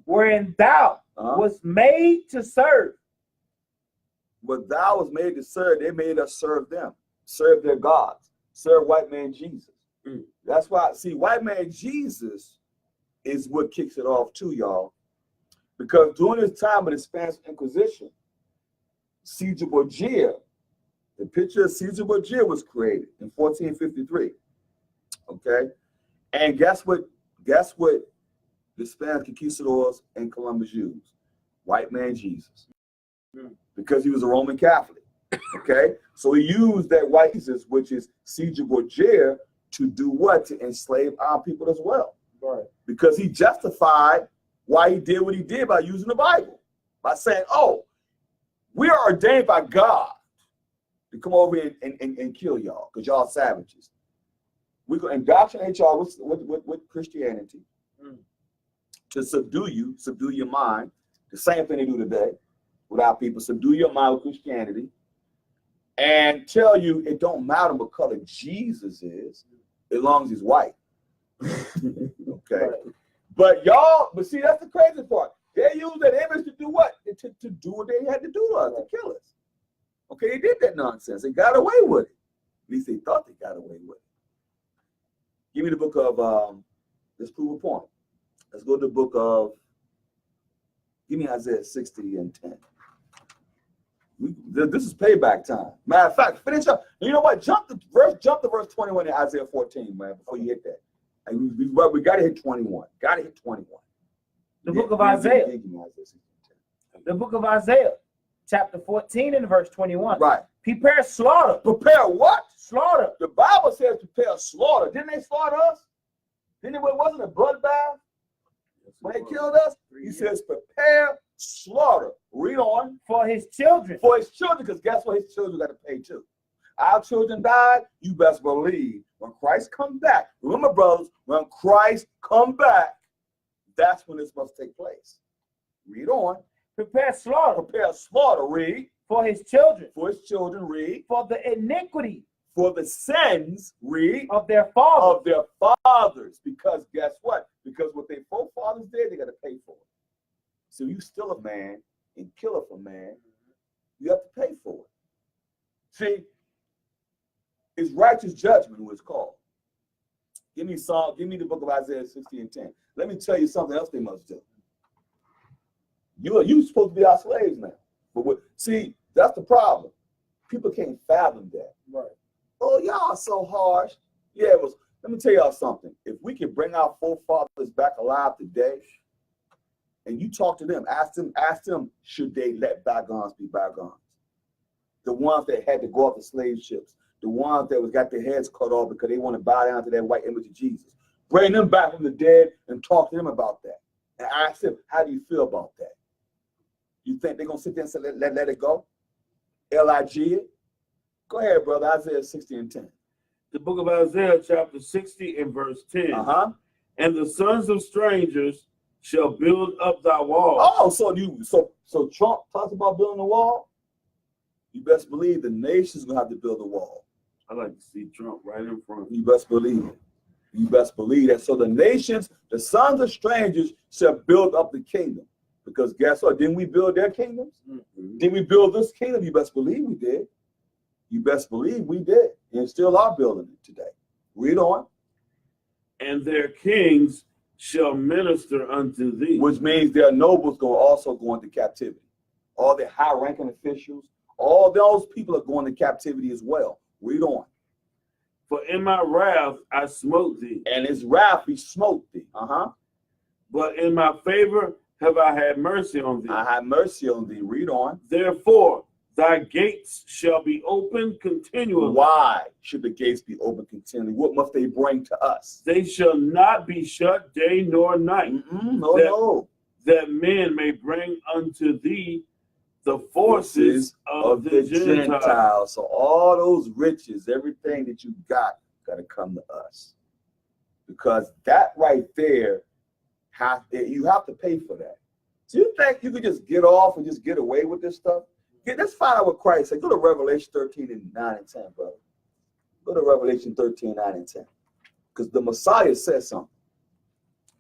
Wherein thou was made to serve. What thou was made to serve, they made us serve them. Serve their gods. Serve white man Jesus. That's why, see, white man Jesus is what kicks it off too, y'all. Because during this time of the Spanish Inquisition, Caesar Borgia, the picture of Caesar Borgia was created in 1453. Okay, and guess what the Spanish conquistadors and Columbus used? White man Jesus, because he was a Roman Catholic. Okay, so he used that white Jesus, which is Caesar Borgia, to do what? To enslave our people as well. Right. Because he justified why he did what he did by using the Bible, by saying, "Oh, we are ordained by God to come over here and kill y'all because y'all savages. We're going to indoctrinate y'all with Christianity to subdue you, subdue your mind. The same thing they do today with our people. Subdue your mind with Christianity and tell you it don't matter what color Jesus is as long as he's white." Okay. Right. But see, that's the crazy part. They use that image to do what? To do what they had to do to us, to kill us. Okay, they did that nonsense. They got away with it. At least they thought they got away with it. Give me the book of, let's prove a point. Let's go to the book of, give me Isaiah 60 and 10. This is payback time. Matter of fact, finish up. You know what? Jump to verse 21 in Isaiah 14, man, before you hit that. And we got to hit 21. Got to hit 21. The book of Isaiah. The book of Isaiah, chapter 14 and verse 21. Right. Prepare slaughter. Prepare what? Slaughter. The Bible says prepare slaughter. Didn't they slaughter us? Wasn't it a bloodbath when they killed us? He says prepare slaughter. Read on. For his children. For his children, because guess what? His children got to pay too. Our children died. You best believe when Christ comes back. Remember, brothers, when Christ comes back, that's when this must take place. Read on. Prepare slaughter. Prepare slaughter. Read. For his children. For his children. Read. For the iniquity. For the sins. Read. Of their fathers. Of their fathers. Because guess what? Because what their forefathers did, they got to pay for it. So you steal a man and kill a man, you have to pay for it. See, it's righteous judgment what it's called. Give me the book of Isaiah 60 and 10. Let me tell you something else they must do. You supposed to be our slaves now. But see, that's the problem. People can't fathom that. Right. Oh, y'all so harsh. Yeah, it was. Let me tell y'all something. If we could bring our forefathers back alive today, and you talk to them, ask them, should they let bygones be bygones? The ones that had to go off the slave ships, the ones that got their heads cut off because they want to bow down to that white image of Jesus. Bring them back from the dead and talk to them about that. And ask them, how do you feel about that? You think they're going to sit there and say, let it go? Lig it? Go ahead, brother, Isaiah 60 and 10. The book of Isaiah, chapter 60 and verse 10. And the sons of strangers shall build up thy wall. Oh, so Trump talks about building a wall? You best believe the nation's gonna have to build a wall. I like to see Trump right in front. You best believe it. You best believe that. So the nations, the sons of strangers shall build up the kingdom. Because guess what? Didn't we build their kingdoms? Mm-hmm. Didn't we build this kingdom? You best believe we did. You best believe we did. And still are building it today. Read on. And their kings shall minister unto thee. Which means their nobles also go into captivity. All the high-ranking officials, all those people are going to captivity as well. Read on. For in my wrath I smote thee. And his wrath he smote thee. But in my favor have I had mercy on thee. I had mercy on thee. Read on. Therefore thy gates shall be open continually. Why should the gates be open continually? What must they bring to us? They shall not be shut day nor night. No. That men may bring unto thee the forces of the Gentiles. So all those riches, everything that you got to come to us. Because that right there, you have to pay for that. So you think you could just get off and just get away with this stuff? Let's find out what Christ said. Go to Revelation 13 and 9 and 10, brother. Go to Revelation 13, 9 and 10. Because the Messiah says something.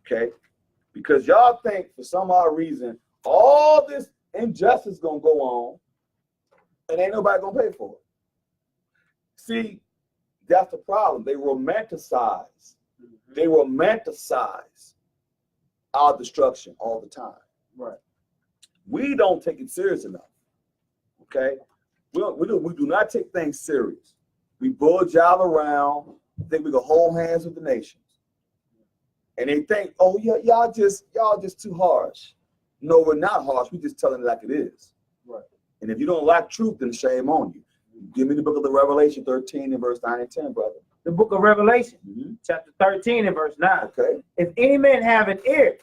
Okay? Because y'all think for some odd reason, all this injustice is going to go on and ain't nobody going to pay for it. See, that's the problem. They romanticize. They romanticize our destruction all the time. Right. We don't take it serious enough. Okay? We do not take things serious. We bull jive around, think we can hold hands with the nations. And they think, oh yeah, y'all just too harsh. No, we're not harsh. We're just telling it like it is. Right. And if you don't like truth, then shame on you. Give me the book of the Revelation 13 and verse 9 and 10, brother. The book of Revelation, chapter 13 and verse 9. Okay. If any man have an ear,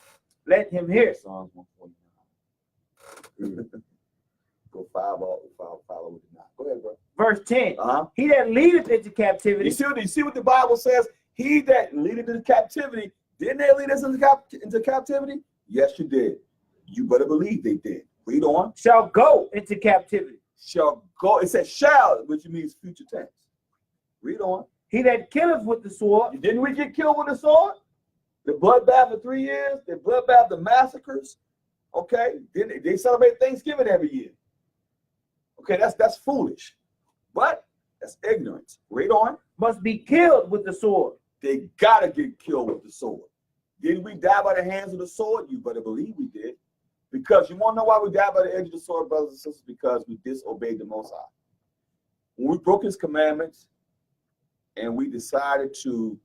let him hear. Psalms 149. Go follow with the 9. Go ahead, bro. Verse 10. He that leadeth into captivity. You see what the Bible says? He that leadeth into captivity. Didn't they lead us into captivity? Yes, you did. You better believe they did. Read on. Shall go into captivity. Shall go. It says shall, which means future tense. Read on. He that killeth with the sword. Didn't we get killed with the sword? The bloodbath for 3 years. The bloodbath, the massacres. Okay. They celebrate Thanksgiving every year. Okay, that's foolish. But that's ignorance. Read on. Must be killed with the sword. They gotta get killed with the sword. Did we die by the hands of the sword? You better believe we did. Because you want to know why we died by the edge of the sword, brothers and sisters? Because we disobeyed the Most High. When we broke his commandments and we decided to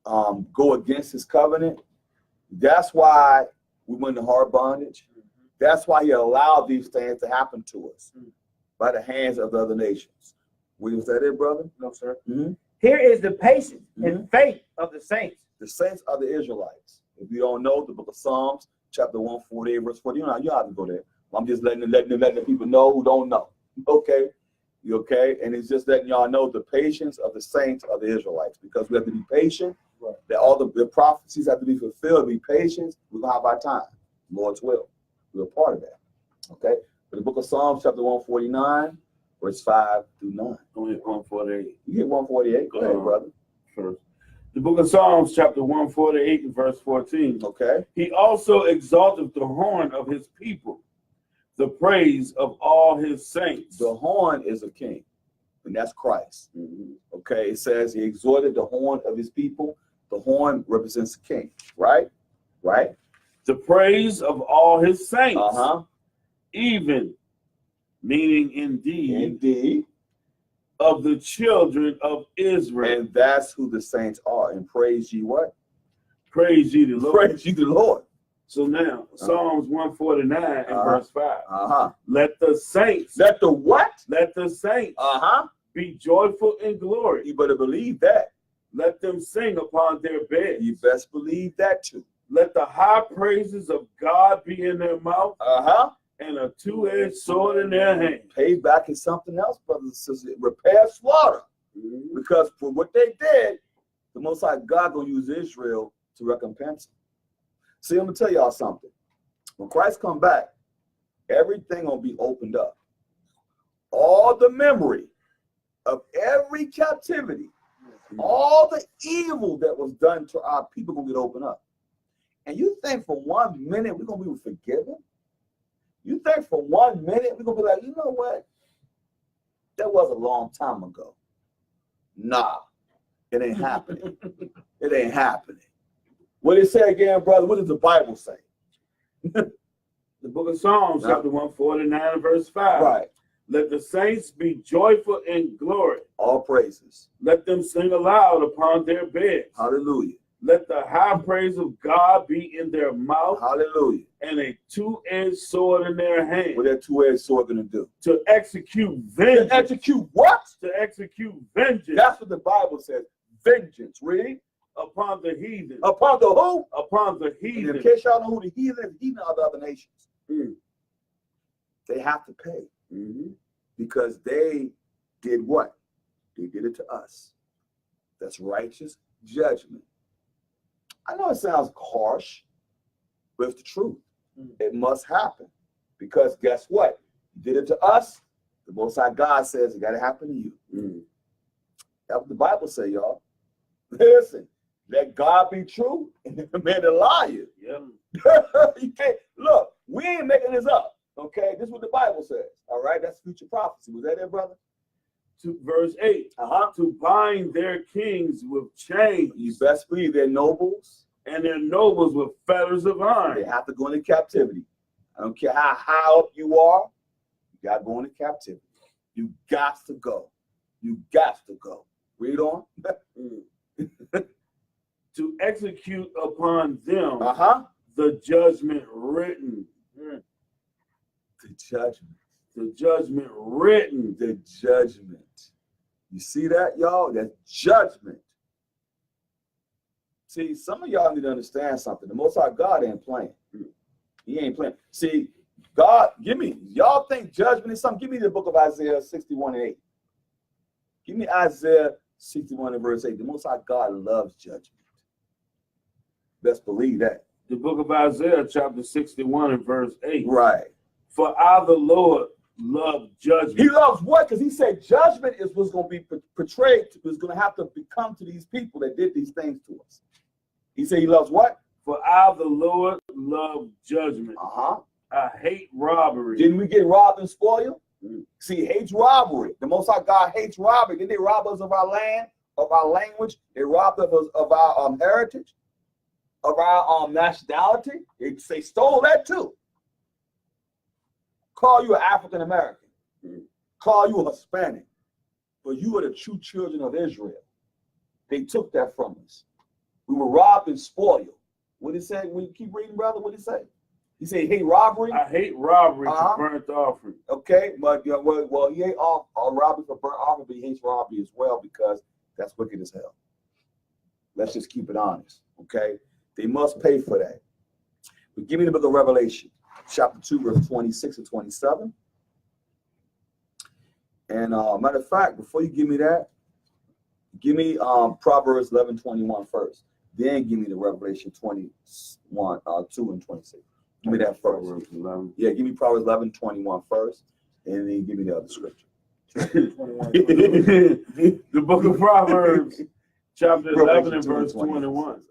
go against his covenant, that's why we went into hard bondage. That's why he allowed these things to happen to us by the hands of the other nations. Was that it, brother? No, sir. Here is the patience and faith of the saints. The saints are the Israelites. If you don't know, the book of Psalms, chapter 148, verse 40. You have to go there. I'm just letting the people know who don't know. Okay? You okay? And it's just letting y'all know the patience of the saints of the Israelites, because we have to be patient. Right. That all the prophecies have to be fulfilled. Be patient. We're going to have our time. Lord's will. We're a part of that. Okay? But the book of Psalms, chapter 149, verse 5 through 9. Only 148. You get 148. Go ahead, brother. First. The book of Psalms, chapter 148 and verse 14. Okay. He also exalted the horn of his people, the praise of all his saints. The horn is a king, and that's Christ. Okay. It says he exalted the horn of his people. The horn represents the king, right? Right. The praise of all his saints. Even, meaning indeed, of the children of Israel. And that's who the saints are. And praise ye what? Praise ye the Lord. Praise ye the Lord. So now, Psalms 149 and verse 5. Let the saints. Let the what? Let the saints be joyful in glory. You better believe that. Let them sing upon their beds. You best believe that too. Let the high praises of God be in their mouth. And a two-edged sword in their hand. Payback is something else, brothers and sisters. Repair slaughter. Because for what they did, the Most High God gonna use Israel to recompense them. See, I'm gonna tell y'all something. When Christ come back, everything gonna be opened up. All the memory of every captivity, all the evil that was done to our people gonna get opened up. And you think for 1 minute we're gonna be forgiven? You think for 1 minute we're gonna be like, you know what? That was a long time ago. Nah, it ain't happening. It ain't happening. What did it say again, brother? What does the Bible say? The book of Psalms, chapter 149 and verse 5. Right. Let the saints be joyful in glory. All praises. Let them sing aloud upon their beds. Hallelujah. Let the high praise of God be in their mouth. Hallelujah. And a two-edged sword in their hand. What that two-edged sword gonna do? To execute vengeance. To execute what? To execute vengeance. That's what the Bible says. Vengeance. Read. Upon the heathen. Upon the who? Upon the heathen. And in case y'all know who the heathen is, heathen are the other nations. They have to pay. Because they did what? They did it to us. That's righteous judgment. I know it sounds harsh, but it's the truth. It must happen. Because guess what? You did it to us. The Most High God says it got to happen to you. That's what the Bible say, y'all. Listen, let God be true and the man a liar. You can't, look, we ain't making this up. Okay, this is what the Bible says. All right, that's future prophecy. Was that it, brother? To verse 8. To bind their kings with chains. You best believe their nobles. And their nobles with fetters of iron. They have to go into captivity. I don't care how high up you are. You got to go into captivity. You got to go. You got to go. Read on. To execute upon them the judgment written. The judgment. The judgment written. The judgment. You see that, y'all? That's judgment. See, some of y'all need to understand something. The Most High God ain't playing. He ain't playing. See, God, y'all think judgment is something? Give me the book of Isaiah 61 and 8. Give me Isaiah 61 and verse 8. The Most High God loves judgment. Best believe that. The book of Isaiah, chapter 61 and verse 8. Right. For I, the Lord, love judgment. He loves what? Because he said judgment is what's going to be portrayed, is going to have to become to these people that did these things to us. He said he loves what? For I, the Lord, love judgment. I hate robbery. Didn't we get robbed and spoiled? See, he hates robbery. The Most High God hates robbery. Didn't they rob us of our land, of our language? They robbed us of our heritage. of our nationality, they stole that too. Call you an African American, call you a Hispanic, but you are the true children of Israel. They took that from us. We were robbed and spoiled. What did he say? We keep reading, brother. What did he say? He said, "Hate robbery." I hate robbery for burnt offering. Okay, but well, he hate robbery for burnt offering, but he hates robbery as well because that's wicked as hell. Let's just keep it honest. Okay, they must pay for that. But give me the book of Revelation, chapter 2, verse 26 and 27. And matter of fact, before you give me that, give me Proverbs 11:21 first. Then give me the Revelation 21, 2 and 26. Give me that first. Yeah, give me Proverbs 11:21 first, and then give me the other scripture. The book of Proverbs, chapter 11 and verse 21.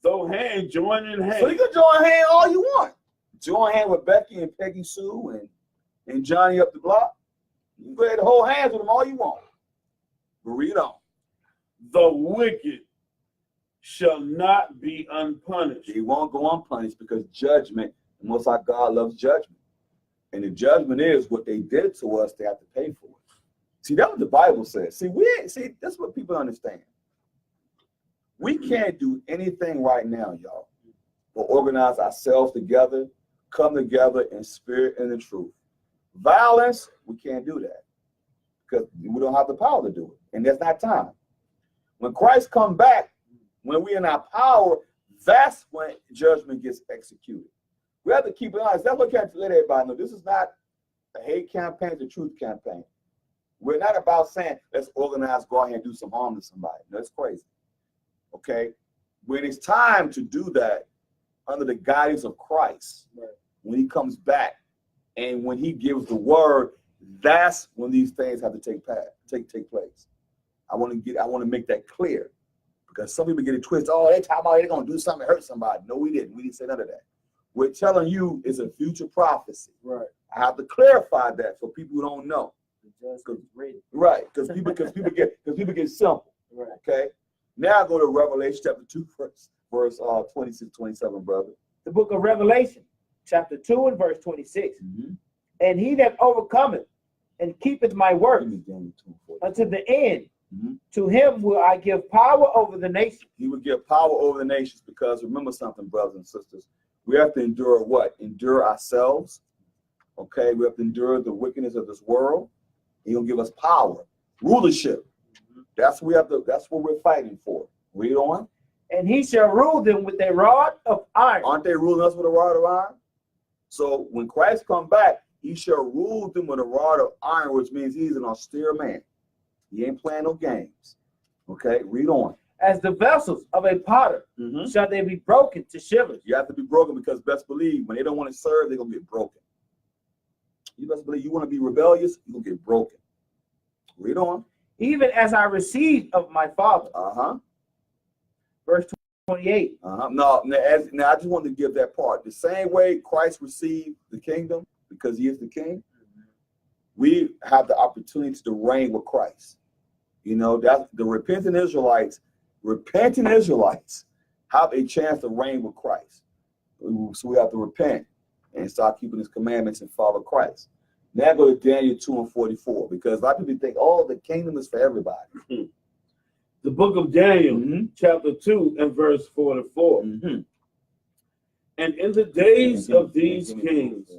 Though hand join in hand. So you can join hand all you want. Join hand with Becky and Peggy Sue and Johnny up the block. You can go ahead and hold hands with them all you want. But read on. The wicked shall not be unpunished. They won't go unpunished because judgment, the Most High God loves judgment. And the judgment is what they did to us, they have to pay for it. See, that's what the Bible says. See, that's what people understand. We can't do anything right now, y'all, but organize ourselves together, come together in spirit and in truth. Violence, we can't do that because we don't have the power to do it. And there's not time. When Christ comes back, when we're in our power, that's when judgment gets executed. We have to keep it honest. That's what we have to let everybody know. This is not a hate campaign, it's a truth campaign. We're not about saying, let's organize, go out here and do some harm to somebody. No, that's crazy. Okay? When it's time to do that under the guidance of Christ, right, when he comes back and when he gives the word, that's when these things have to take place. I want to make that clear. Because some people get it twisted. Oh, they talk about they're going to do something to hurt somebody. No, we didn't. We didn't say none of that. We're telling you it's a future prophecy. Right. I have to clarify that for people who don't know. Right. Because people get simple. Right. Okay. Now I go to Revelation chapter 2, verse 26, 27, brother. The book of Revelation, chapter 2 and verse 26. Mm-hmm. And he that overcometh and keepeth my work unto the end, mm-hmm, to him will I give power over the nations. He will give power over the nations because remember something, brothers and sisters. We have to endure what? Endure ourselves. Okay, we have to endure the wickedness of this world. He'll give us power, rulership. Mm-hmm. That's what we're fighting for. Read on. And he shall rule them with a rod of iron. Aren't they ruling us with a rod of iron? So when Christ comes back, he shall rule them with a rod of iron, which means he's an austere man. He ain't playing no games. Okay, read on. As the vessels of a potter, mm-hmm, shall they be broken to shivers. You have to be broken because best believe when they don't want to serve, they're going to get broken. You best believe you want to be rebellious, you're going to get broken. Read on. Even as I received of my Father. Uh-huh. Verse 28. Uh-huh. Now, I just wanted to give that part. The same way Christ received the kingdom because he is the king, we have the opportunity to reign with Christ. You know, that's the repentant Israelites have a chance to reign with Christ. So we have to repent and start keeping his commandments and follow Christ. Now go to Daniel 2 and 44, because a lot of people think, oh, the kingdom is for everybody. Mm-hmm. The book of Daniel, mm-hmm, chapter 2 and verse 44. Mm-hmm. And in the days of these kings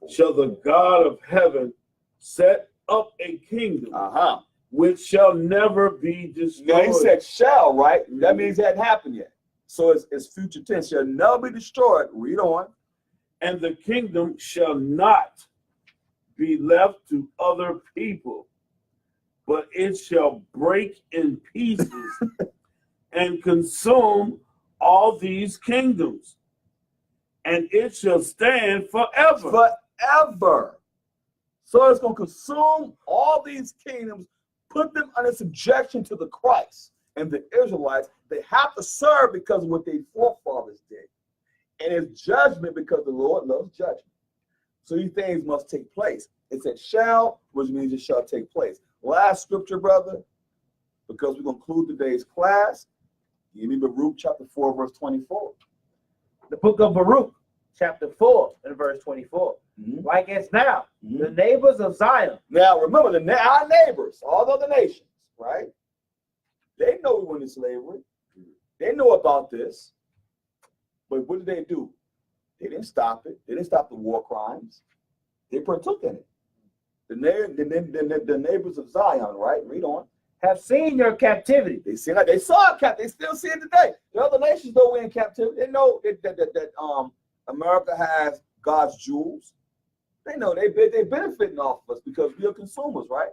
shall the God of heaven set up a kingdom, uh-huh, which shall never be destroyed. Now he said shall, right? Mm-hmm. That means that hadn't happened yet. So it's future tense. Shall never be destroyed. Read on. And the kingdom shall not be left to other people, but it shall break in pieces and consume all these kingdoms, and it shall stand forever. Forever. So it's going to consume all these kingdoms, put them under subjection to the Christ. And the Israelites, they have to serve because of what their forefathers did. And it's judgment because the Lord loves judgment. So these things must take place. It said shall, which means it shall take place. Last scripture, brother, because we're going to conclude today's class. Give me Baruch chapter 4, verse 24. The book of Baruch, chapter 4, and verse 24. Mm-hmm. Like as now, Mm-hmm. the neighbors of Zion. Now, remember, our neighbors, all the other nations, right? They know we went into slavery. They know about this. But what did they do? They didn't stop it. They didn't stop the war crimes. They partook in it. The neighbors of Zion, right? Read on. Have seen your captivity. They see like they saw it. They still see it today. The other nations know we're in captivity. They know that America has God's jewels. They know they're benefiting off of us because we are consumers, right?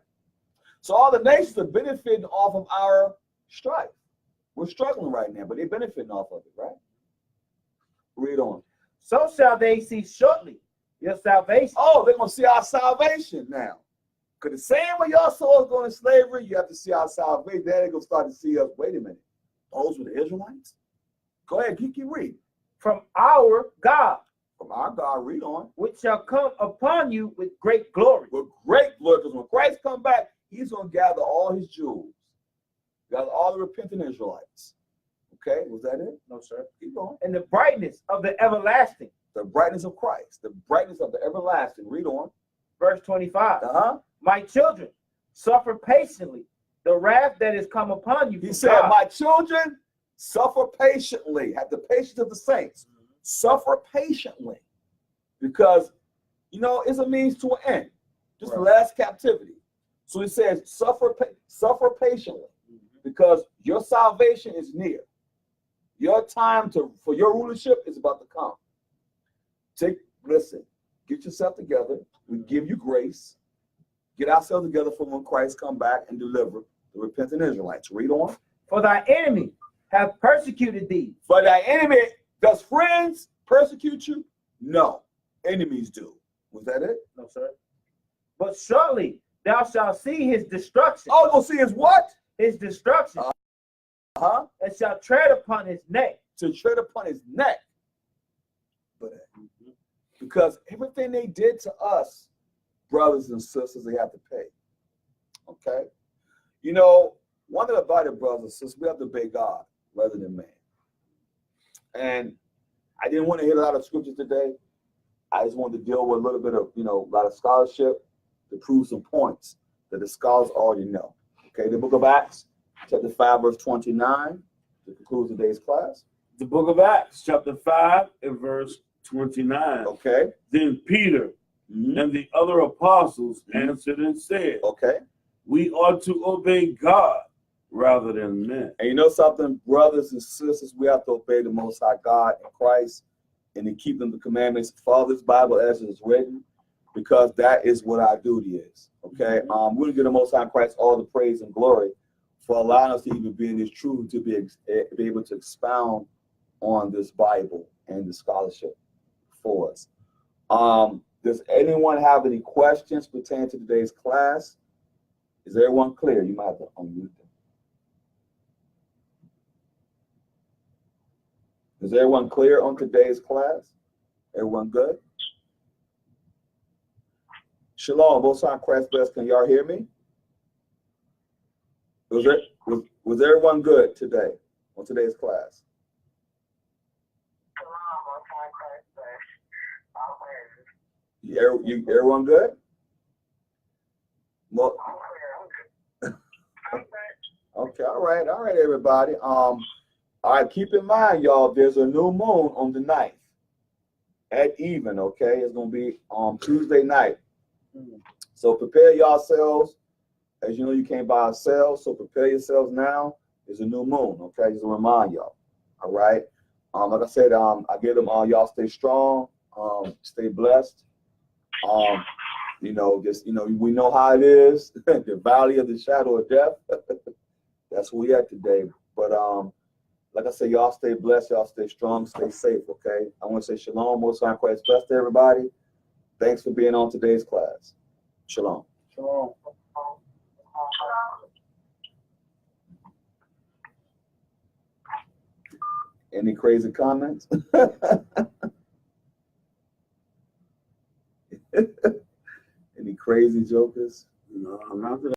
So all the nations are benefiting off of our strife. We're struggling right now, but they're benefiting off of it, right? Read on. So shall they see shortly your salvation. Oh, they're going to see our salvation now. Because the same way y'all saw us going to slavery, you have to see our salvation. Then they're going to start to see us. Wait a minute. Those were the Israelites? Go ahead, keep reading. From our God. From our God, read on. Which shall come upon you with great glory. With great glory. Because when Christ comes back, he's going to gather all his jewels. Gather all the repentant Israelites. Okay, was that it? No, sir. Keep going. And the brightness of the everlasting. The brightness of Christ. The brightness of the everlasting. Read on. Verse 25. Uh-huh. My children, suffer patiently the wrath that is come upon you. He said, God. my children, suffer patiently. Have the patience of the saints. Suffer patiently. Because, it's a means to an end. Just the last captivity. So he says, suffer patiently. Because your salvation is near. Your time for your rulership is about to come. Listen, get yourself together. We give you grace. Get ourselves together for when Christ come back and deliver the repentant Israelites. Read on. For thy enemy have persecuted thee. For thy enemy, does friends persecute you? No, enemies do. Was that it? No, sir. But shortly thou shalt see his destruction. Oh, you'll see his what? His destruction. Uh-huh. And shall tread upon his neck. To tread upon his neck. But because everything they did to us, brothers and sisters, they have to pay. Okay? One thing about it, brothers and sisters, we have to obey God rather than man. And I didn't want to hit a lot of scriptures today. I just wanted to deal with a little bit of, a lot of scholarship to prove some points that the scholars already know. Okay, the book of Acts, chapter 5, verse 29, to conclude today's class. The book of Acts, chapter 5, and verse 29. Okay. Then Peter and the other apostles answered and said, okay, we ought to obey God rather than men. And you know something, brothers and sisters, we have to obey the Most High God in Christ and to keep them the commandments, follow this Bible as it is written, because that is what our duty is. Okay, we're going to give the Most High Christ all the praise and glory for allowing us to even be in this truth, to be able to expound on this Bible and the scholarship for us. Does anyone have any questions pertaining to today's class? Is everyone clear? You might have to unmute them. Is everyone clear on today's class? Everyone good? Shalom, Most High Christ bless. Can y'all hear me? Was everyone good today on today's class? Everyone good? Well, okay, all right, everybody. All right, keep in mind, y'all, there's a new moon on the 9th at even, okay? It's going to be on Tuesday night. So prepare yourselves. As you know, you can't buy or sell, so prepare yourselves now. There's a new moon, okay? Just to remind y'all, all right? Like I said, I give them y'all stay strong, stay blessed. We know how it is, the valley of the shadow of death. That's where we at today. But like I said, y'all stay blessed, y'all stay strong, stay safe, okay? I want to say shalom, Most High Christ bless to everybody. Thanks for being on today's class. Shalom. Shalom. Any crazy comments? Any crazy jokers? No, not that